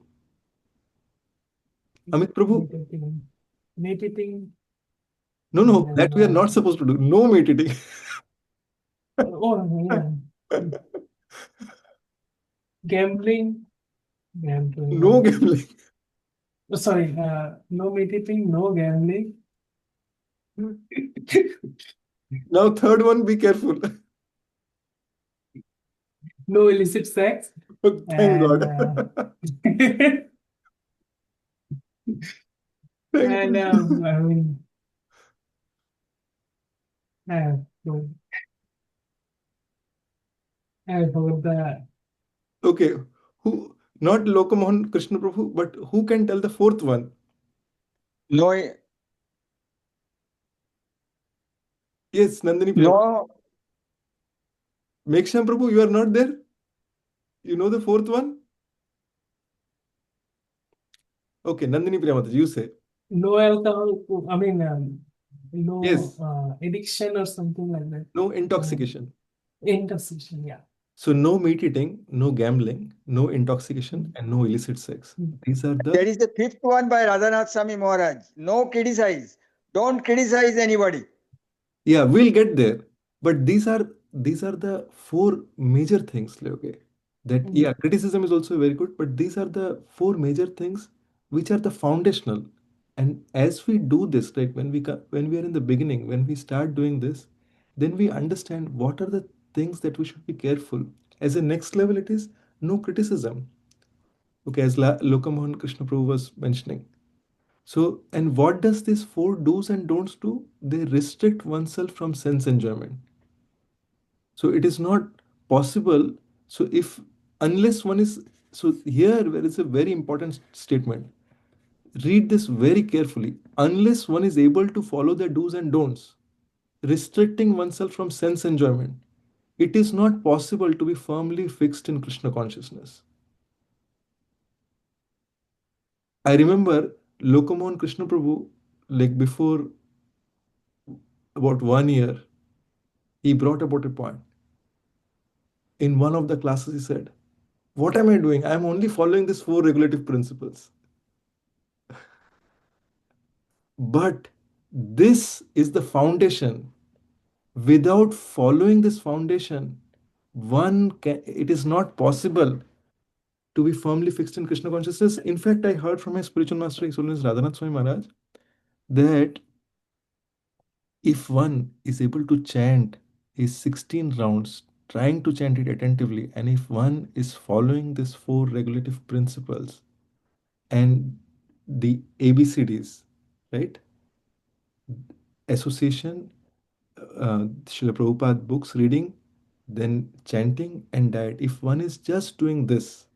Amit Prabhu? Meditating. Meditating. No, And no, then, that we are not supposed to do. No meat eating. oh, yeah. Gambling. No Gambling. gambling. Oh, sorry, no meditating, no gambling. Now, third one, be careful. No illicit sex. Thank And God. Thank and God. I mean, so I forgot the Okay, who, not Lokamohan Krishna Prabhu, but who can tell the fourth one? No, Yes, Nandini Priya. no, Meksham Prabhu, you are not there? You know the fourth one? Okay, Nandini Priya Mataji, you say. no alcohol. I mean, no Yes, addiction or something like that. no intoxication. Intoxication, yeah. So, no meat eating, no gambling, no intoxication, and no illicit sex. These are there the, is the fifth one by Radhanath Swami Maharaj. No criticize. Don't criticize anybody. yeah, we'll get there. But these are the four major things, like, okay. That, yeah, criticism is also very good, but these are the four major things which are the foundational. And as we do this, like when we are in the beginning, when we start doing this, then we understand what are the things that we should be careful. As a next level, it is no criticism. Okay, as Lokamohan Krishna Prabhu was mentioning. So, and what does these four do's and don'ts do? They restrict oneself from sense enjoyment. So it is not possible. So if unless one is, so here there is a very important statement. Read this very carefully. Unless one is able to follow the do's and don'ts, restricting oneself from sense enjoyment, it is not possible to be firmly fixed in Krishna consciousness. I remember Lokamohan Krishna Prabhu, like before about 1 year, he brought about a point. In one of the classes, he said, what am I doing? I'm only following these four regulative principles. But this is the foundation. Without following this foundation, it is not possible to be firmly fixed in Krishna consciousness. In fact, I heard from my spiritual master, His Holiness Radhanath Swami Maharaj, that if one is able to chant his 16 rounds, trying to chant it attentively, and if one is following these four regulative principles and the ABCDs, right? Association, Srila Prabhupada books reading, then chanting and diet. If one is just doing this,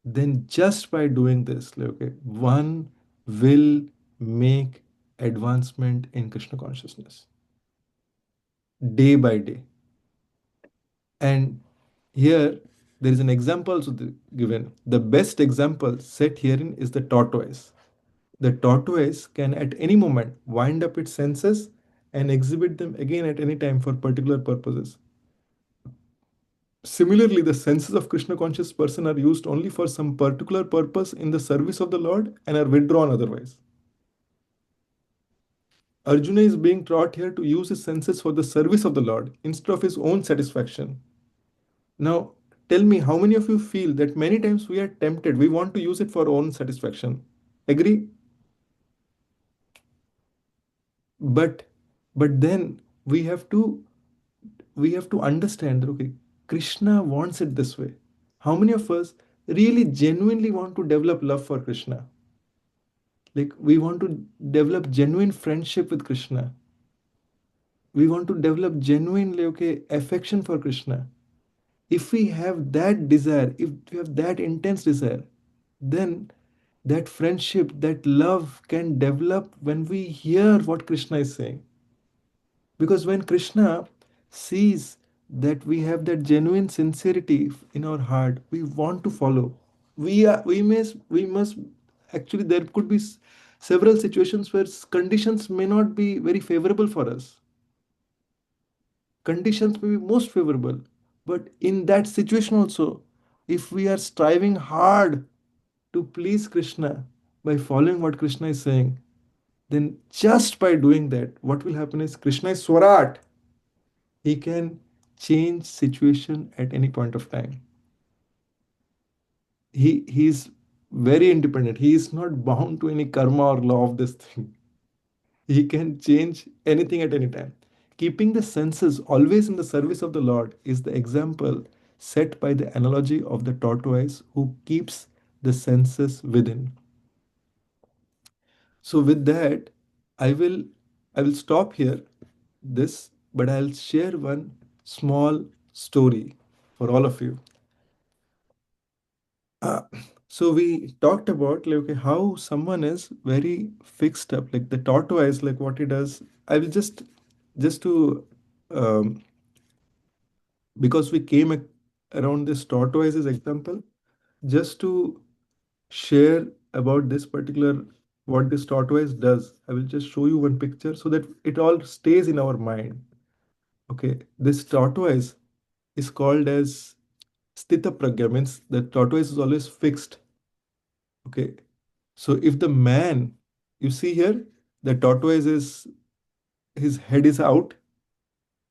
then just by doing this, like, okay, one will make advancement in Krishna consciousness day by day. And here there is an example also given. The best example set herein is the tortoise. The tortoise can at any moment wind up its senses and exhibit them again at any time for particular purposes. Similarly, the senses of Krishna conscious person are used only for some particular purpose in the service of the Lord and are withdrawn otherwise. Arjuna is being taught here to use his senses for the service of the Lord instead of his own satisfaction. Now, tell me, how many of you feel that many times we are tempted, we want to use it for our own satisfaction? Agree? But then we have to understand that okay, Krishna wants it this way. How many of us really genuinely want to develop love for Krishna? Like we want to develop genuine friendship with Krishna. We want to develop genuinely okay affection for Krishna. If we have that desire, if we have that intense desire, then that friendship, that love can develop when we hear what Krishna is saying. Because when Krishna sees that we have that genuine sincerity in our heart, we want to follow. We must actually, there could be several situations where conditions may not be very favorable for us. Conditions may be most favorable, but in that situation also, if we are striving hard to please Krishna by following what Krishna is saying, then just by doing that, what will happen is Krishna is Swarat. He can change situation at any point of time. He is very independent. He is not bound to any karma or law of this thing. He can change anything at any time. Keeping the senses always in the service of the Lord is the example set by the analogy of the tortoise who keeps the senses within. So with that, I will I will stop here this, but I'll share one small story for all of you. Uh, so we talked about like okay, how someone is very fixed up, like the tortoise, like what he does. I will just to um, because we came around this tortoise as example, just to share about this particular what this tortoise does. I will just show you one picture so that it all stays in our mind. Okay, this tortoise is called as Sthita Pragya, means the tortoise is always fixed. Okay, so if the man, you see here, the tortoise is, his head is out,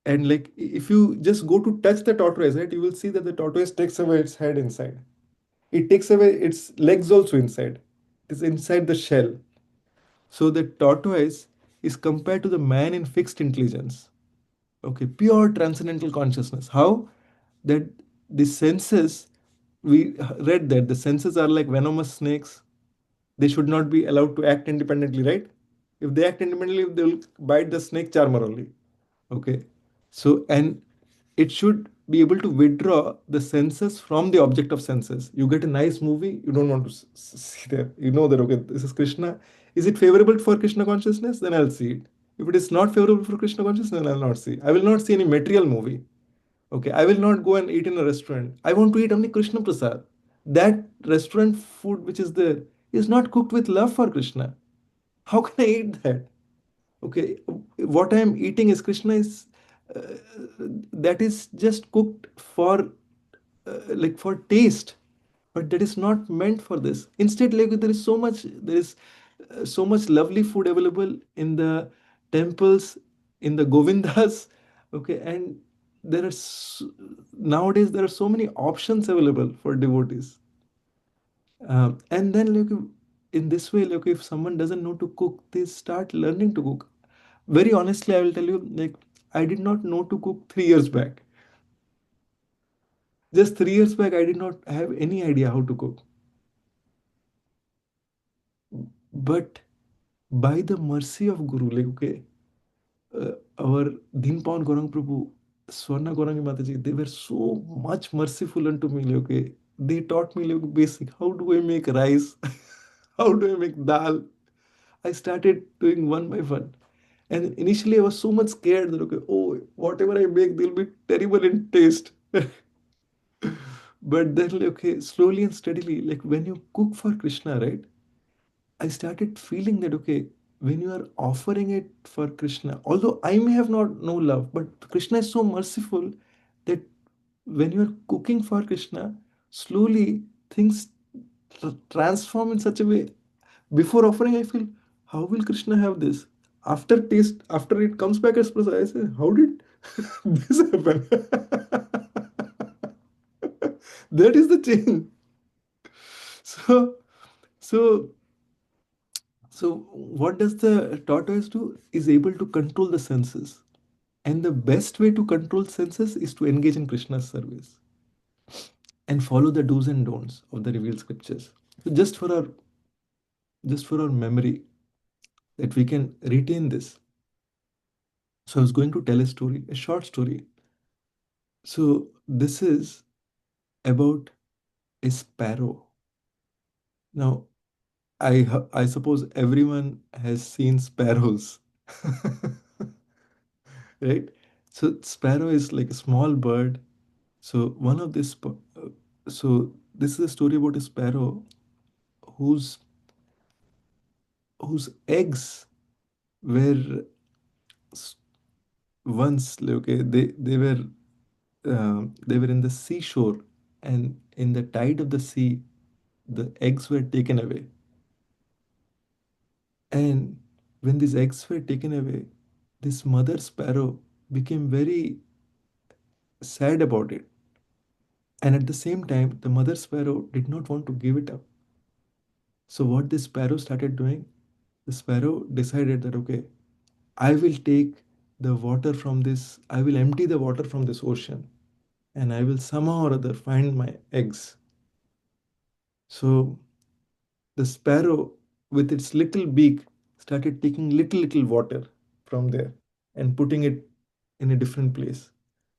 and like if you just go to touch the tortoise, right, you will see that the tortoise takes away its head inside. It takes away its legs also inside. It is inside the shell. So the tortoise is compared to the man in fixed intelligence. Okay, pure transcendental consciousness. How? That the senses, we read that the senses are like venomous snakes. They should not be allowed to act independently, right? If they act independently, they will bite the snake charmer only. Okay, so and it should be able to withdraw the senses from the object of senses. You get a nice movie, you don't want to see there. You know that okay, this is Krishna. Is it favorable for Krishna consciousness? Then I'll see it. If it is not favorable for Krishna consciousness, then I'll not see. I will not see any material movie. Okay, I will not go and eat in a restaurant. I want to eat only Krishna Prasad. That restaurant food which is there is not cooked with love for Krishna. How can I eat that? Okay, what I am eating is Krishna is uh, that is just cooked for like for taste, but that is not meant for this. Instead, like there is so much lovely food available in the temples, in the Govindas. Okay, and there are nowadays there are so many options available for devotees. And then like in this way, like if someone doesn't know to cook, they start learning to cook. Very honestly, I will tell you, like I did not know to cook 3 years back. Just 3 years back, I did not have any idea how to cook. But by the mercy of Guru, like okay, our Dinpawan Gorang Prabhu, Swarna Gorangi Mataji, they were so much merciful unto me. Like, okay, they taught me like basic. How do I make rice? How do I make dal? I started doing one by one. And initially, I was so much scared that, okay, oh, whatever I make, they'll be terrible in taste. But then, like, okay, slowly and steadily, like when you cook for Krishna, right? I started feeling that okay, when you are offering it for Krishna, although I may have not no love, but Krishna is so merciful that when you are cooking for Krishna, slowly things transform in such a way. Before offering, I feel, how will Krishna have this? After taste, after it comes back as prasad, I say, how did this happen? That is the change. So, so So, what does the tortoise do? Is able to control the senses. And the best way to control senses is to engage in Krishna's service and follow the do's and don'ts of the revealed scriptures. So just for our memory that we can retain this. So I was going to tell a story, a short story. So this is about a sparrow. Now I suppose everyone has seen sparrows. Right? So sparrow is like a small bird. So one of this, so this is a story about a sparrow whose whose eggs were s- once like, okay they were in the seashore, and in the tide of the sea the eggs were taken away, and when these eggs were taken away, this mother sparrow became very sad about it, and at the same time the mother sparrow did not want to give it up. So what this sparrow started doing, the sparrow decided that okay, I will take the water from this, I will empty the water from this ocean, and I will somehow or other find my eggs. So the sparrow, with its little beak, started taking little water from there and putting it in a different place.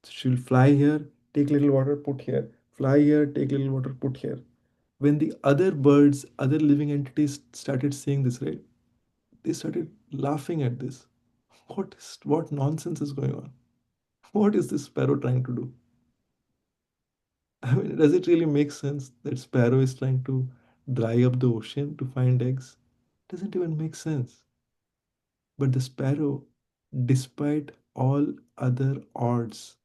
So she'll fly here, take little water, put here, fly here, take little water, put here. When the other birds, other living entities started seeing this, right? They started laughing at this. What nonsense is going on? What is this sparrow trying to do? I mean, does it really make sense that sparrow is trying to dry up the ocean to find eggs? Doesn't even make sense. But the sparrow, despite all other odds,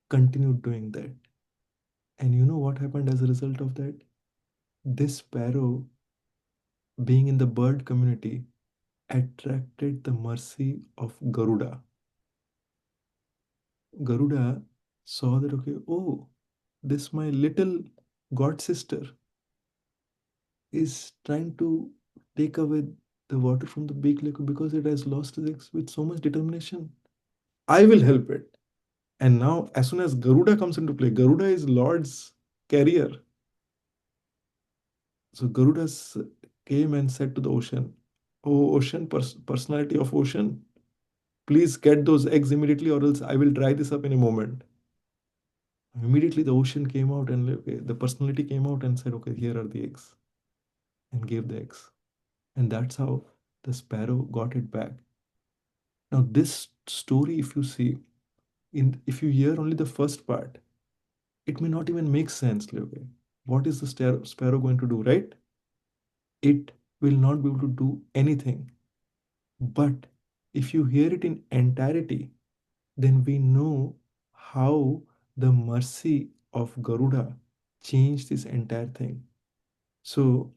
continued doing that. And you know what happened as a result of that? This sparrow, being in the bird community, attracted the mercy of Garuda. Garuda saw that, okay, oh, this my little god sister is trying to take away the water from the big lake because it has lost its eggs with so much determination. I will help it. And now, as soon as Garuda comes into play, Garuda is Lord's carrier. So Garuda came and said to the ocean, "Oh, ocean, personality of ocean, please get those eggs immediately, or else I will dry this up in a moment." Immediately, the ocean came out, and okay, the personality came out and said, "Okay, here are the eggs," and gave the eggs. And that's how the sparrow got it back. Now, this story, if you see, if you hear only the first part, it may not even make sense. Like, okay, what is the sparrow going to do, right? It will not be able to do anything. But if you hear it in entirety, then we know how the mercy of Garuda changed this entire thing. So,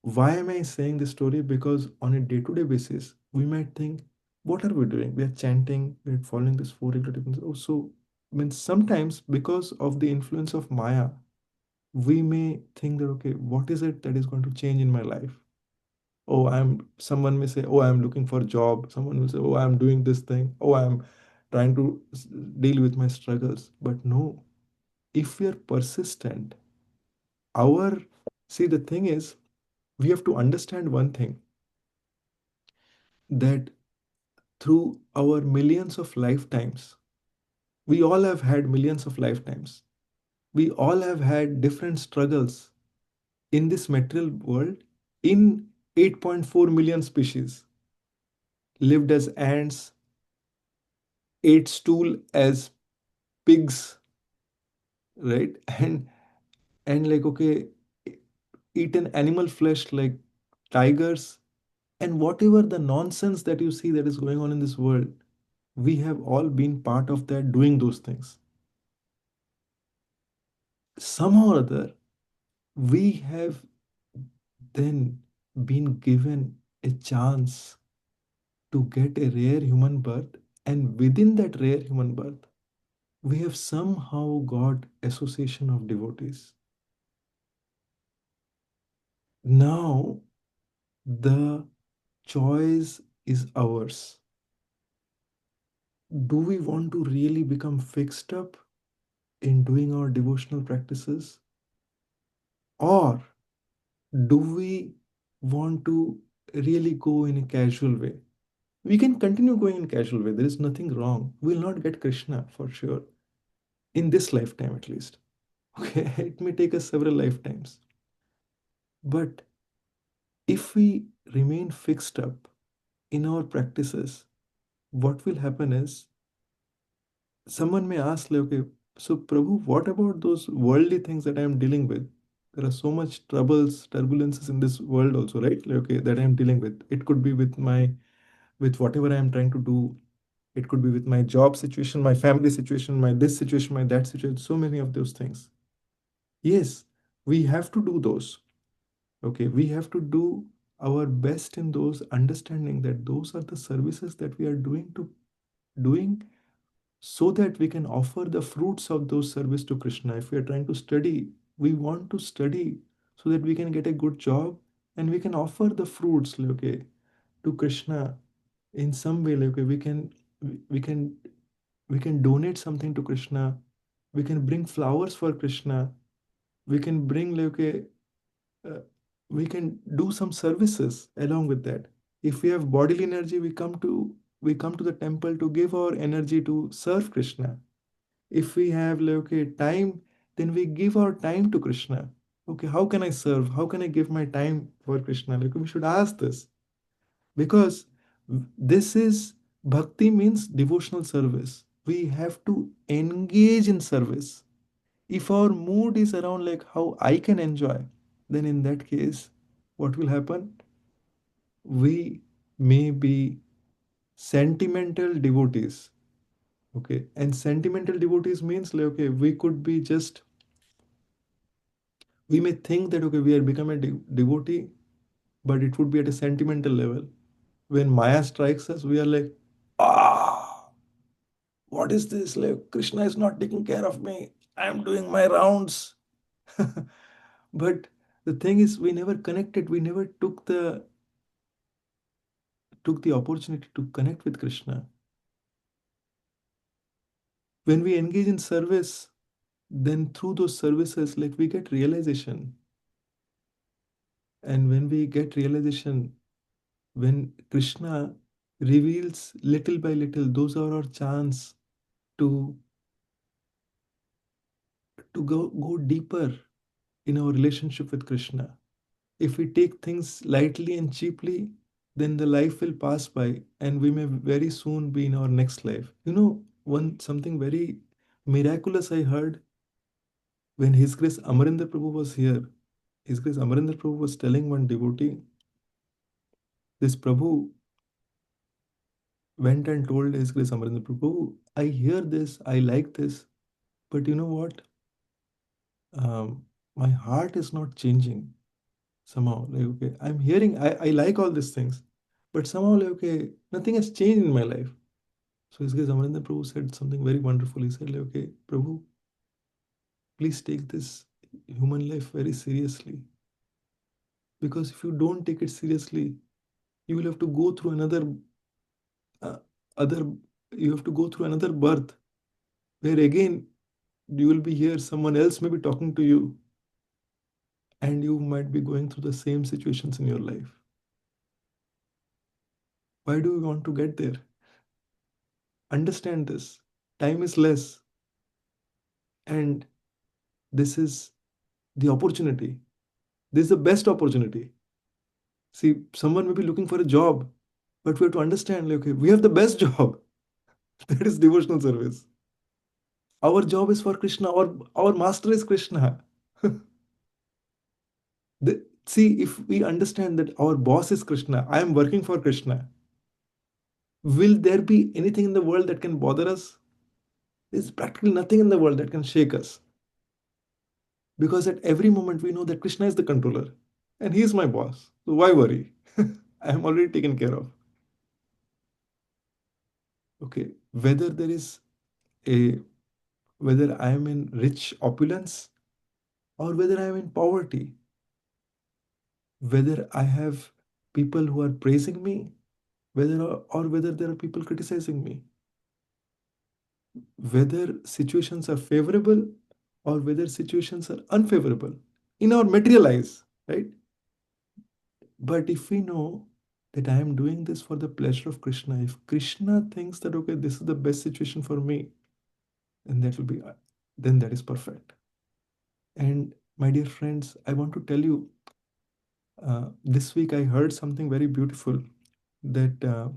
why am I saying this story? Because on a day-to-day basis, we might think, what are we doing? We are chanting, we're following this four regulative principles. Oh, so I mean sometimes because of the influence of Maya, we may think that okay, what is it that is going to change in my life? Oh, someone may say, oh, I'm looking for a job. Someone will say, oh, I'm doing this thing. Oh, I'm trying to deal with my struggles. But no, if we are persistent, our see the thing is we have to understand one thing, that through our millions of lifetimes, we all have had millions of lifetimes. We all have had different struggles in this material world in 8.4 million species, lived as ants, ate stool as pigs, right? And like, okay, eat an animal flesh like tigers, and whatever the nonsense that you see that is going on in this world, we have all been part of that doing those things. Somehow or other, we have then been given a chance to get a rare human birth, and within that rare human birth, we have somehow got association of devotees. Now the choice is ours. Do we want to really become fixed up in doing our devotional practices, or do we want to really go in a casual way? We can continue going in casual way. There is nothing wrong. We'll not get Krishna for sure in this lifetime at least. Okay, it may take us several lifetimes. But if we remain fixed up in our practices, what will happen is someone may ask, like, okay, so Prabhu, what about those worldly things that I am dealing with? There are so much troubles, turbulences in this world also, right? Like, okay, that I am dealing with. It could be with whatever I am trying to do. It could be with my job situation, my family situation, my this situation, my that situation, so many of those things. Yes, we have to do those. Okay, we have to do our best in those, understanding that those are the services that we are doing so that we can offer the fruits of those service to Krishna. If we are trying to study, we want to study so that we can get a good job and we can offer the fruits, like, okay, to Krishna in some way. Like, okay, we can we can donate something to Krishna. We can bring flowers for Krishna. We can bring, like, okay, uh, we can do some services along with that. If we have bodily energy, we come to the temple to give our energy to serve Krishna. If we have, like, okay, time, then we give our time to Krishna. Okay, how can I serve? How can I give my time for Krishna? Like, we should ask this, because this is bhakti, means devotional service. We have to engage in service. If our mood is around like how I can enjoy, then in that case, what will happen? We may be sentimental devotees. Okay, and sentimental devotees means, like, okay, we may think that, okay, we are becoming a devotee, but it would be at a sentimental level. When Maya strikes us, we are like, ah, what is this? Like, Krishna is not taking care of me. I am doing my rounds. But the thing is, we never connected. We never took the opportunity to connect with Krishna. When we engage in service, then through those services, like, we get realization. And when we get realization, when Krishna reveals little by little, those are our chance to go deeper in our relationship with Krishna. If we take things lightly and cheaply, then the life will pass by and we may very soon be in our next life. One something very miraculous I heard when His Grace Amarendra Prabhu was here. His Grace Amarendra Prabhu was telling one devotee, this Prabhu went and told His Grace Amarendra Prabhu, I hear this, I like this, but you know what? My heart is not changing somehow. Like, okay, I'm hearing, I like all these things, but somehow, like, okay, nothing has changed in my life. So His Grace Amarendra Prabhu said something very wonderful. He said, like, okay, Prabhu, please take this human life very seriously. Because if you don't take it seriously, you will have to go through uh, other, you have to go through another birth where again you will be here, someone else may be talking to you, and you might be going through the same situations in your life. Why do we want to get there? Understand this. Time is less, and this is the opportunity. This is the best opportunity. See, someone may be looking for a job, but we have to understand, like, okay, we have the best job. That is devotional service. Our job is for Krishna. Our master is Krishna. See, if we understand that our boss is Krishna, I am working for Krishna, will there be anything in the world that can bother us? There's practically nothing in the world that can shake us. Because at every moment we know that Krishna is the controller and he is my boss. So why worry? I am already taken care of. Okay. A whether I am in rich opulence or whether I am in poverty, whether I have people who are praising me, whether there are people criticizing me, whether situations are favorable or whether situations are unfavorable in our material eyes, right? But if we know that I am doing this for the pleasure of Krishna, if Krishna thinks that okay, this is the best situation for me, then that will be then that is perfect. And my dear friends, I want to tell you, this week I heard something very beautiful that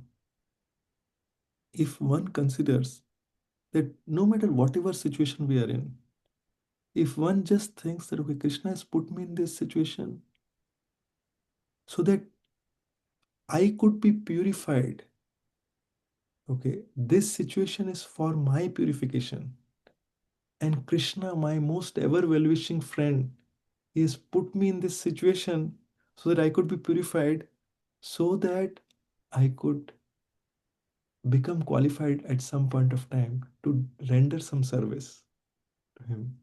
if one considers that no matter whatever situation we are in, if one just thinks that okay, Krishna has put me in this situation so that I could be purified. Okay, this situation is for my purification. And Krishna, my most ever well wishing friend, he has put me in this situation so that I could be purified, so that I could become qualified at some point of time to render some service to him.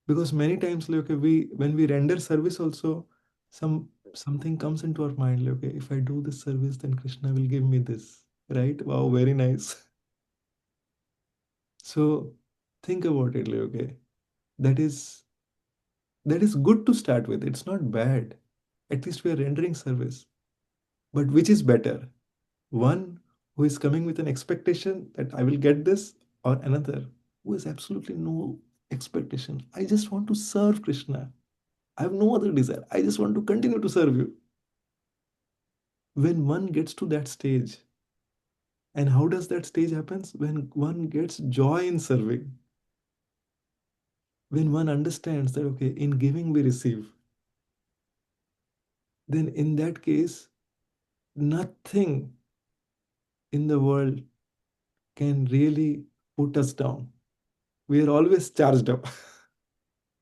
Because many times, like, okay, we when we render service also, something comes into our mind, like, okay, if I do this service, then Krishna will give me this. Right? Wow, very nice. So think about it, like, okay. That is that is good to start with. It's not bad. At least we are rendering service. But which is better? One who is coming with an expectation that I will get this, or another who has absolutely no expectation. I just want to serve Krishna. I have no other desire. I just want to continue to serve you. When one gets to that stage, and how does that stage happens? When one gets joy in serving. When one understands that okay, in giving we receive, then in that case, nothing in the world can really put us down. We are always charged up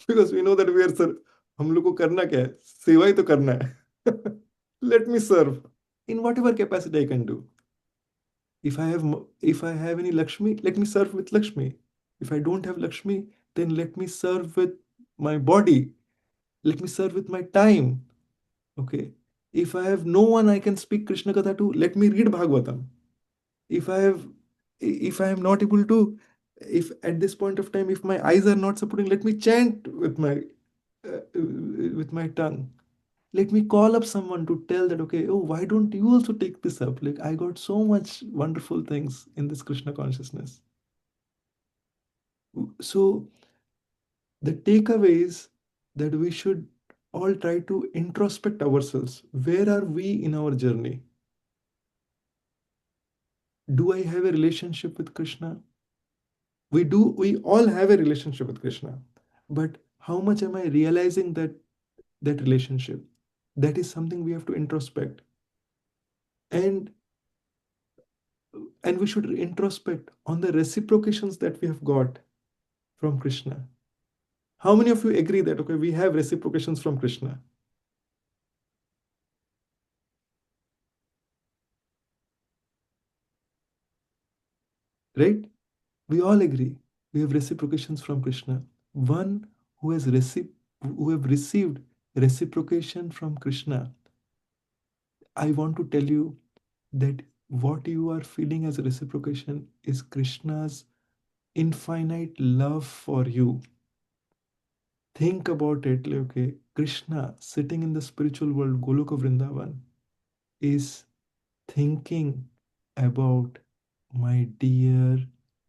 because we know that we are sir. हम लोग को करना क्या है? सेवा ही तो करना है. Let me serve in whatever capacity I can do. If I have any Lakshmi, let me serve with Lakshmi. If I don't have Lakshmi, then let me serve with my body. Let me serve with my time. Okay. If I have no one I can speak Krishna Katha to, let me read Bhagavatam. If I have, if I am not able to, if at this point of time, if my eyes are not supporting, let me chant with my tongue. Let me call up someone to tell that okay, oh, why don't you also take this up? Like I got so much wonderful things in this Krishna consciousness. So the takeaway is that we should all try to introspect ourselves. Where are we in our journey? Do I have a relationship with Krishna? We all have a relationship with Krishna, but how much am I realizing that relationship? That is something we have to introspect. And and we should introspect on the reciprocations that we have got from Krishna. How many of you agree that okay, we have reciprocations from Krishna? Right? We all agree we have reciprocations from Krishna. One who has who have received reciprocation from Krishna, I want to tell you that what you are feeling as reciprocation is Krishna's infinite love for you. Think about it, like, okay, Krishna sitting in the spiritual world, Goloka Vrindavan, is thinking about my dear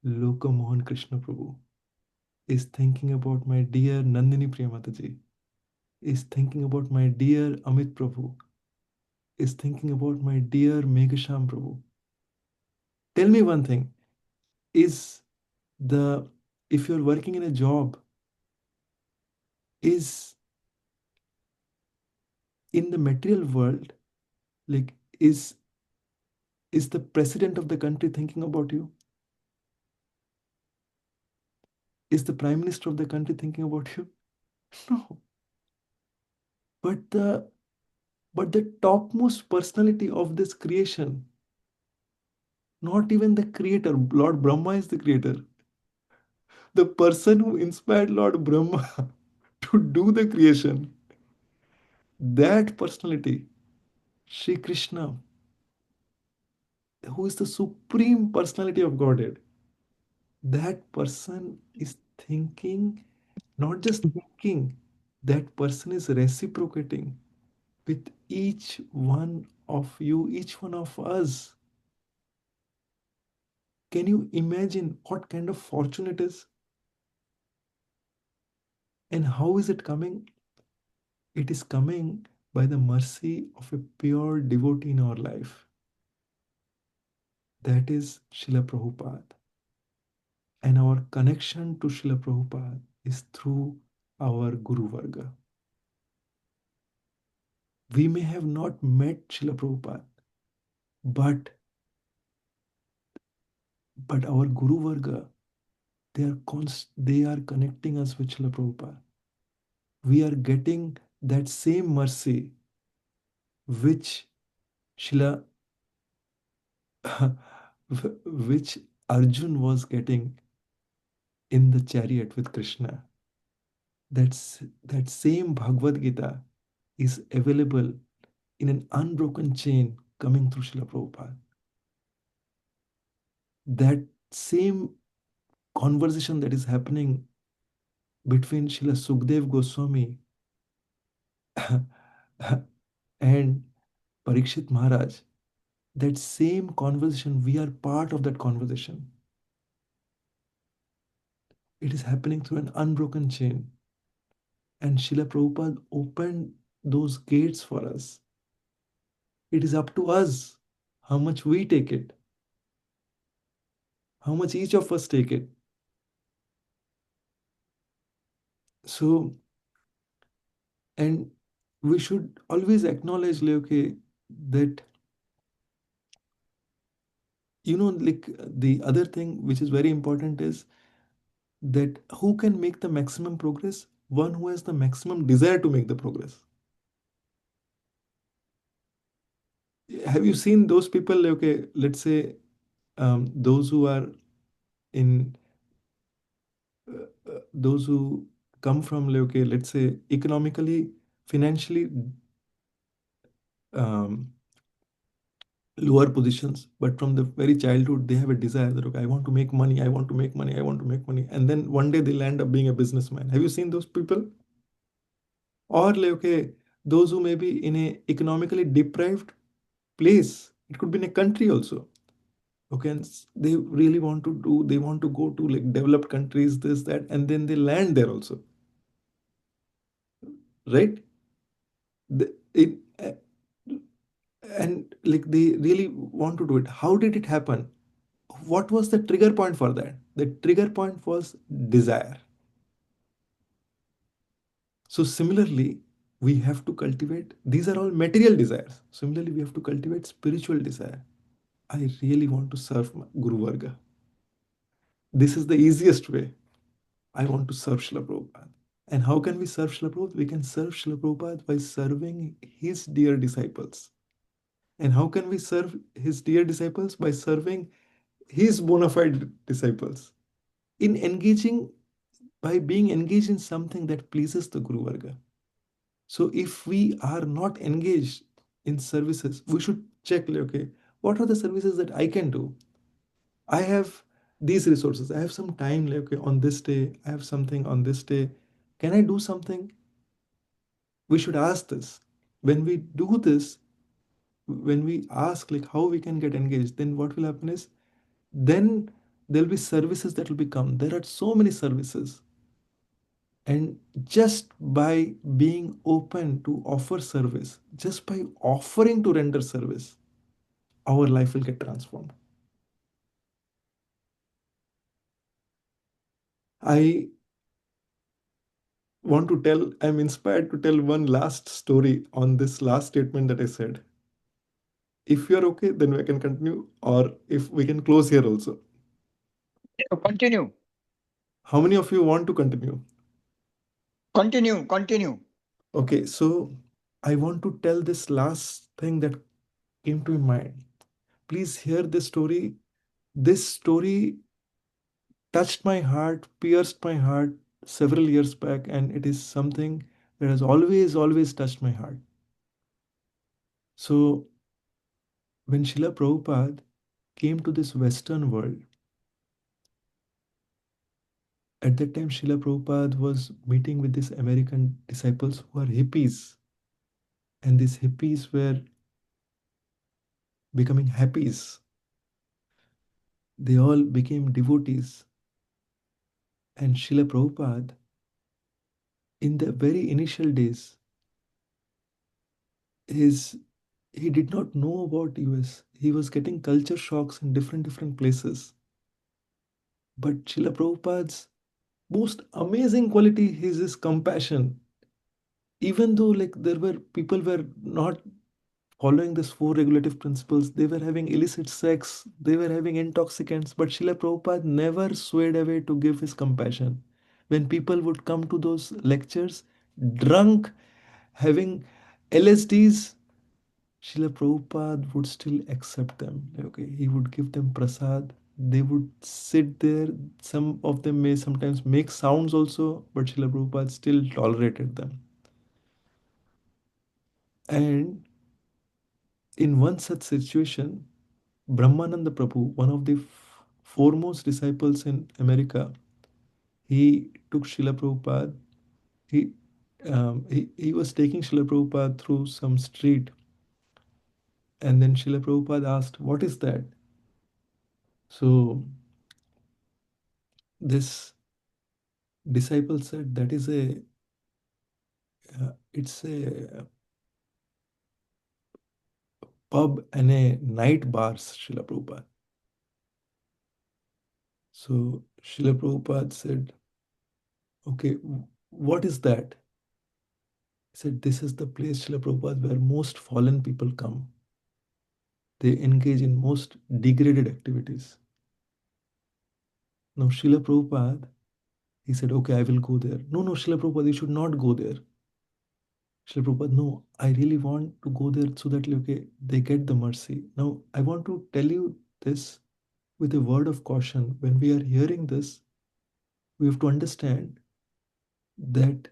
Lokamohan Krishna Prabhu, is thinking about my dear Nandini Priyamataji, is thinking about my dear Amit Prabhu, is thinking about my dear Meghasham Prabhu. Tell me one thing, is the if you're working in a job, is in the material world, like is the president of the country thinking about you? Is the prime minister of the country thinking about you? No. But the topmost personality of this creation, not even the creator, Lord Brahma is the creator. The person who inspired Lord Brahma to do the creation, that personality, Sri Krishna, who is the supreme personality of Godhead, that person is thinking, not just thinking, that person is reciprocating with each one of you, each one of us. Can you imagine what kind of fortune it is? And how is it coming? It is coming by the mercy of a pure devotee in our life. That is Srila Prabhupada. And our connection to Srila Prabhupada is through our Guru Varga. We may have not met Srila Prabhupada, but our Guru Varga, they are connecting us with Srila Prabhupada. We are getting that same mercy which Srila which Arjun was getting in the chariot with Krishna. That same Bhagavad Gita is available in an unbroken chain coming through Srila Prabhupada. That same conversation that is happening between Srila Sukdev Goswami and Parikshit Maharaj, that same conversation, we are part of that conversation. It is happening through an unbroken chain. And Srila Prabhupada opened those gates for us. It is up to us how much we take it, how much each of us take it. So, and we should always acknowledge, like, okay, that, like the other thing which is very important is that who can make the maximum progress? One who has the maximum desire to make the progress. Have you seen those people, like, okay, let's say those who are in those who come from, like, okay, let's say economically, financially um, lower positions, but from the very childhood they have a desire that, okay, I want to make money, I want to make money, I want to make money, and then one day they'll end up being a businessman. Have you seen those people? Or, like, okay, those who may be in a economically deprived place, it could be in a country also, okay, and they really want to do, they want to go to like developed countries, this, that, and then they land there also, right? It and like they really want to do it. How did it happen? What was the trigger point for that? The trigger point was desire. So similarly, we have to cultivate, these are all material desires. Similarly, we have to cultivate spiritual desire. I really want to serve my Guru Varga. This is the easiest way. I want to serve Srila Prabhupada. And how can we serve Srila Prabhupada? We can serve Srila Prabhupada by serving his dear disciples. And how can we serve his dear disciples? By serving his bona fide disciples. In engaging, by being engaged in something that pleases the Guru Varga. So if we are not engaged in services, we should check, like, okay, what are the services that I can do? I have these resources. I have some time, like, okay, on this day, I have something on this day. Can I do something? We should ask this. When we do this, when we ask like how we can get engaged, then what will happen is, then there'll be services that will become. There are so many services. And just by being open to offer service, just by offering to render service, our life will get transformed. I want to tell, I'm inspired to tell one last story on this last statement that I said. If you're okay, then we can continue, or if we can close here also. Continue, How many of you want to continue? continue. Okay, so I want to tell this last thing that came to my mind. Please hear this story. This story touched my heart, pierced my heart several years back, and it is something that has always, always touched my heart. So, when Srila Prabhupada came to this Western world, at that time, Srila Prabhupada was meeting with these American disciples who are hippies, and these hippies were becoming happies. They all became devotees. And Srila Prabhupada, in the very initial days, his he did not know about US. He was getting culture shocks in different places. But Srila Prabhupada's most amazing quality is his compassion. Even though like there were people were not following these four regulative principles, they were having illicit sex, they were having intoxicants, but Srila Prabhupada never swayed away to give his compassion. When people would come to those lectures, drunk, having LSDs, Srila Prabhupada would still accept them. Okay, he would give them prasad. They would sit there. Some of them may sometimes make sounds also, but Srila Prabhupada still tolerated them. And in one such situation, Brahmananda Prabhu, one of the foremost disciples in America, he took Srila Prabhupada. He, he was taking Srila Prabhupada through some street, and then Srila Prabhupada asked, "What is that?" So this disciple said, "That is it's a pub and a night bar, Srila Prabhupada." So Srila Prabhupada said, "Okay, what is that?" He said, "This is the place, Srila Prabhupada, where most fallen people come. They engage in most degraded activities." Now, Srila Prabhupada, he said, "Okay, I will go there." No, no, Srila Prabhupada, you should not go there. Srila Prabhupada, "No, I really want to go there so that okay, they get the mercy." Now, I want to tell you this with a word of caution. When we are hearing this, we have to understand that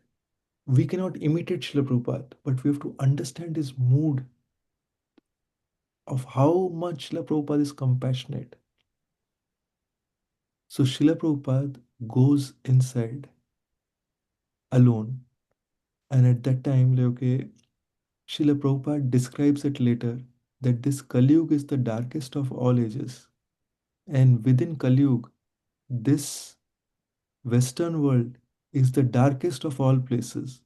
we cannot imitate Srila Prabhupada, but we have to understand his mood of how much Srila Prabhupada is compassionate. So Srila Prabhupada goes inside alone. And at that time, like, okay, Srila Prabhupada describes it later that this Kali Yuga is the darkest of all ages. And within Kali Yuga, this Western world is the darkest of all places.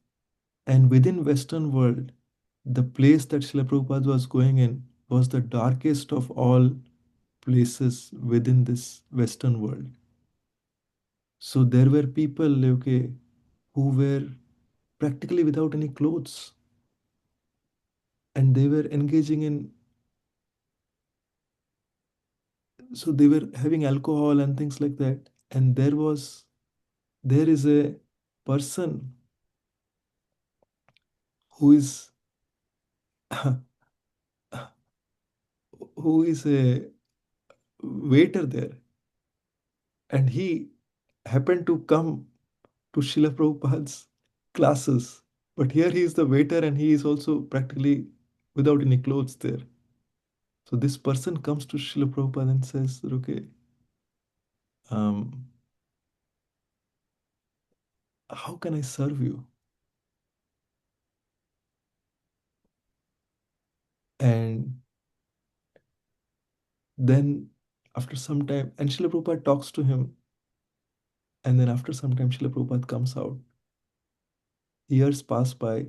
And within Western world, the place that Srila Prabhupada was going in was the darkest of all places within this Western world. So there were people, okay, who were practically without any clothes, and they were engaging in, so they were having alcohol and things like that. And there is a person who is who is a waiter there, and he happened to come to Srila Prabhupada's classes. But here he is the waiter, and he is also practically without any clothes there. So this person comes to Srila Prabhupada and says, okay, um, how can I serve you? And then after some time, and Srila Prabhupada talks to him, and then after some time, Srila Prabhupada comes out. Years pass by.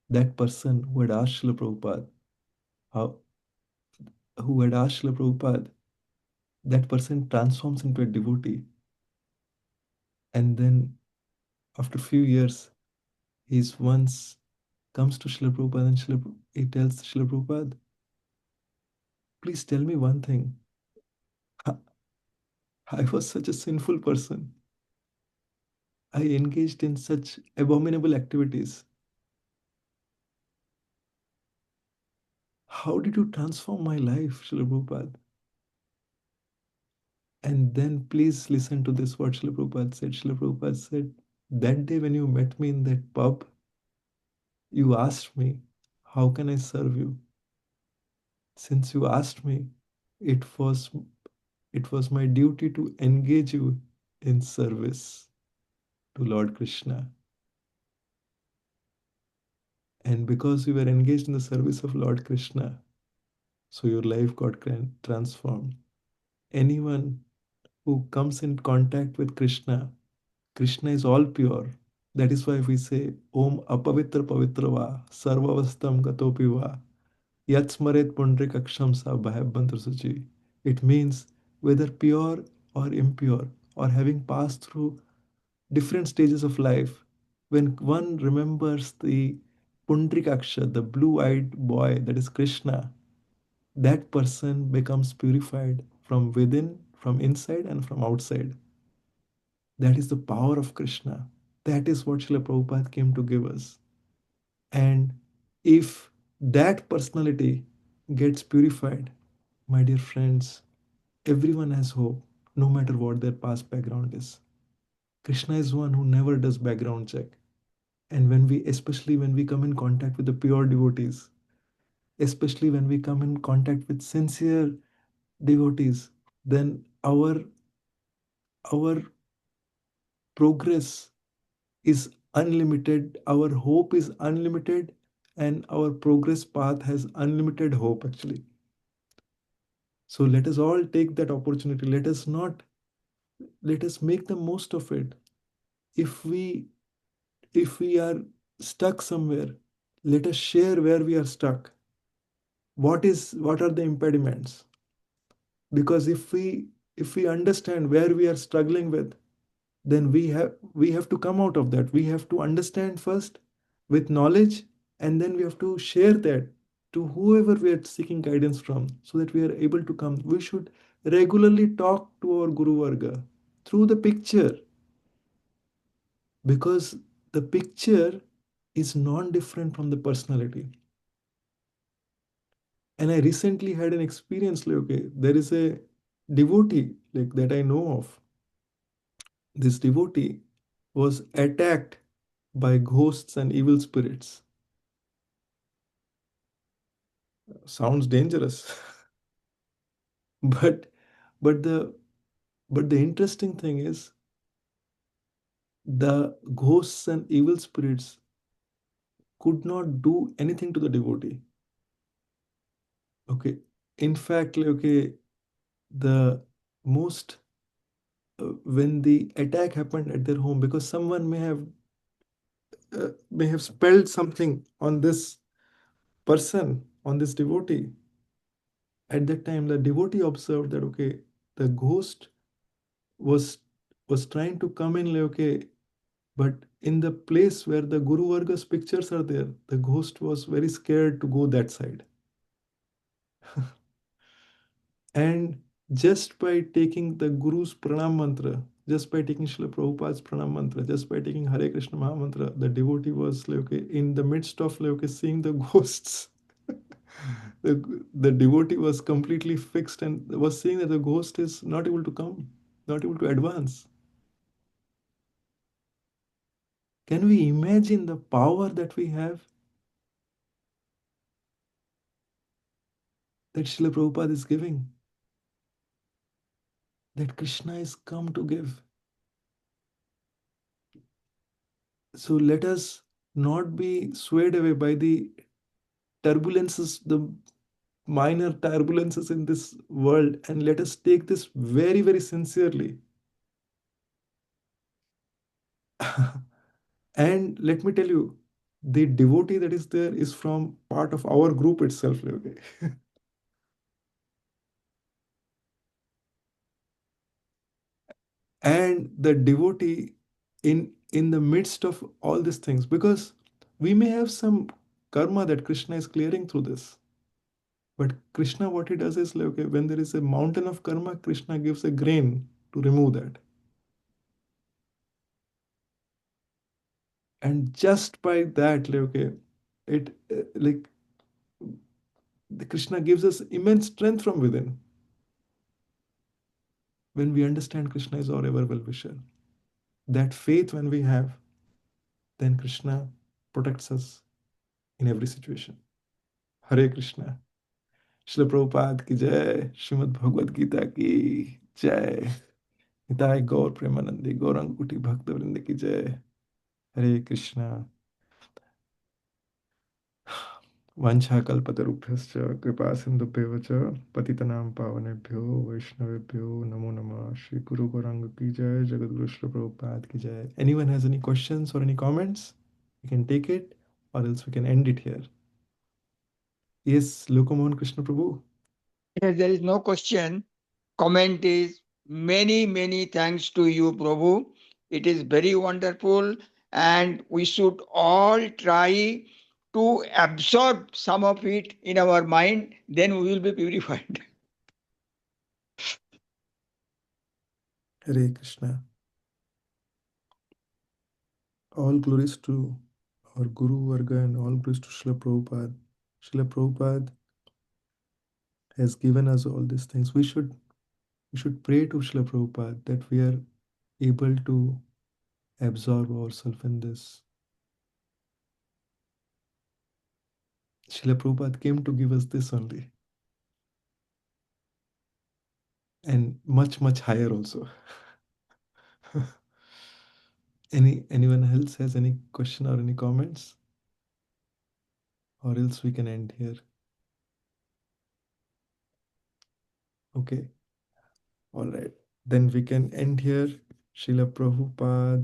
That person who had asked Srila Prabhupada, how, who had asked Srila Prabhupada, that person transforms into a devotee. And then After few years, he's once comes to Srila Prabhupada and he tells Srila Prabhupada, please tell me one thing. I was such a sinful person. I engaged in such abominable activities. How did you transform my life, Srila Prabhupada? And then please listen to this what Srila Prabhupada said. Srila Prabhupada said, that day when you met me in that pub, you asked me, how can I serve you? Since you asked me, it was it was my duty to engage you in service to Lord Krishna. And because you were engaged in the service of Lord Krishna, so your life got transformed. Anyone who comes in contact with Krishna, Krishna is all pure. That is why we say, Om apavitra pavitrava sarvavastam gatopiva yat smaret pundrikaksham sa bhayabantra suchi. It means whether pure or impure or having passed through different stages of life, when one remembers the Pundrikaksha, the blue-eyed boy that is Krishna, that person becomes purified from within, from inside, and from outside. That is the power of Krishna. That is what Srila Prabhupada came to give us. And if that personality gets purified, my dear friends, everyone has hope, no matter what their past background is. Krishna is one who never does background check. And when we, especially when we come in contact with the pure devotees, especially when we come in contact with sincere devotees, then our progress is unlimited, our hope is unlimited, and our progress path has unlimited hope actually. So let us all take that opportunity. Let us make the most of it. If we are stuck somewhere, let us share where we are stuck. What are the impediments? Because if we understand where we are struggling with, then we have to come out of that. We have to understand first with knowledge, and then we have to share that to whoever we are seeking guidance from, so that we are able to come. We should regularly talk to our Guru Varga through the picture, because the picture is non-different from the personality. And I recently had an experience like, okay, there is a devotee like that I know of. This devotee was attacked by ghosts and evil spirits. Sounds dangerous. but but the but the interesting thing is, the ghosts and evil spirits could not do anything to the devotee. Okay. In fact, like, okay, the most when the attack happened at their home, because someone may have spelled something on this person, on this devotee. At that time, the devotee observed that, okay, the ghost was was trying to come in, like, okay, but in the place where the Guru Varga's pictures are there, the ghost was very scared to go that side. And just by taking the Guru's pranam mantra, just by taking Srila Prabhupada's pranam mantra, just by taking Hare Krishna Maha Mantra, the devotee was like, okay, in the midst of like, okay, seeing the ghosts. The devotee was completely fixed and was seeing that the ghost is not able to come, not able to advance. Can we imagine the power that we have, that Srila Prabhupada is giving, that Krishna is come to give? So let us not be swayed away by the turbulences, the minor turbulences in this world, and let us take this very, very sincerely. And let me tell you, the devotee that is there is from part of our group itself. Okay? And the devotee, in the midst of all these things, because we may have some karma that Krishna is clearing through this. But Krishna, what he does is like, okay, when there is a mountain of karma, Krishna gives a grain to remove that. And just by that, like, okay, it like the Krishna gives us immense strength from within when we understand Krishna is our ever well-wisher. That faith when we have, then Krishna protects us in every situation. Hare Krishna. Srila Prabhupada ki jai. Srimad Bhagavad Gita ki jai. Nitai Gaur Premanandi Gauranguti Bhakta Vrinda ki jai. Hare Krishna. वाञ्छाकल्पतरुभ्यश्च कृपा सिन्धुभ्येव च पतितनां पावनेभ्यो वैष्णवेभ्यो नमो नमः श्री गुरु गौरांग की जय जगद्गुरु श्री प्रभुपाद की जय anyone has any questions or any comments we can take it or else we can end it here yes Lokomohan Krishna Prabhu Yes, there is no question. Comment is many, many thanks to you, Prabhu. It is very wonderful, and we should all try to absorb some of it in our mind, then we will be purified. Hare Krishna all glories to our Guru Varga and all glories to Srila Prabhupada. Srila Prabhupada has given us all these things. We should pray to Srila Prabhupada that we are able to absorb ourselves in this. Srila Prabhupada came to give us this only, and much, much higher also. Anyone else has any question or any comments? Or else we can end here. Okay. All right. Then we can end here. Srila Prabhupada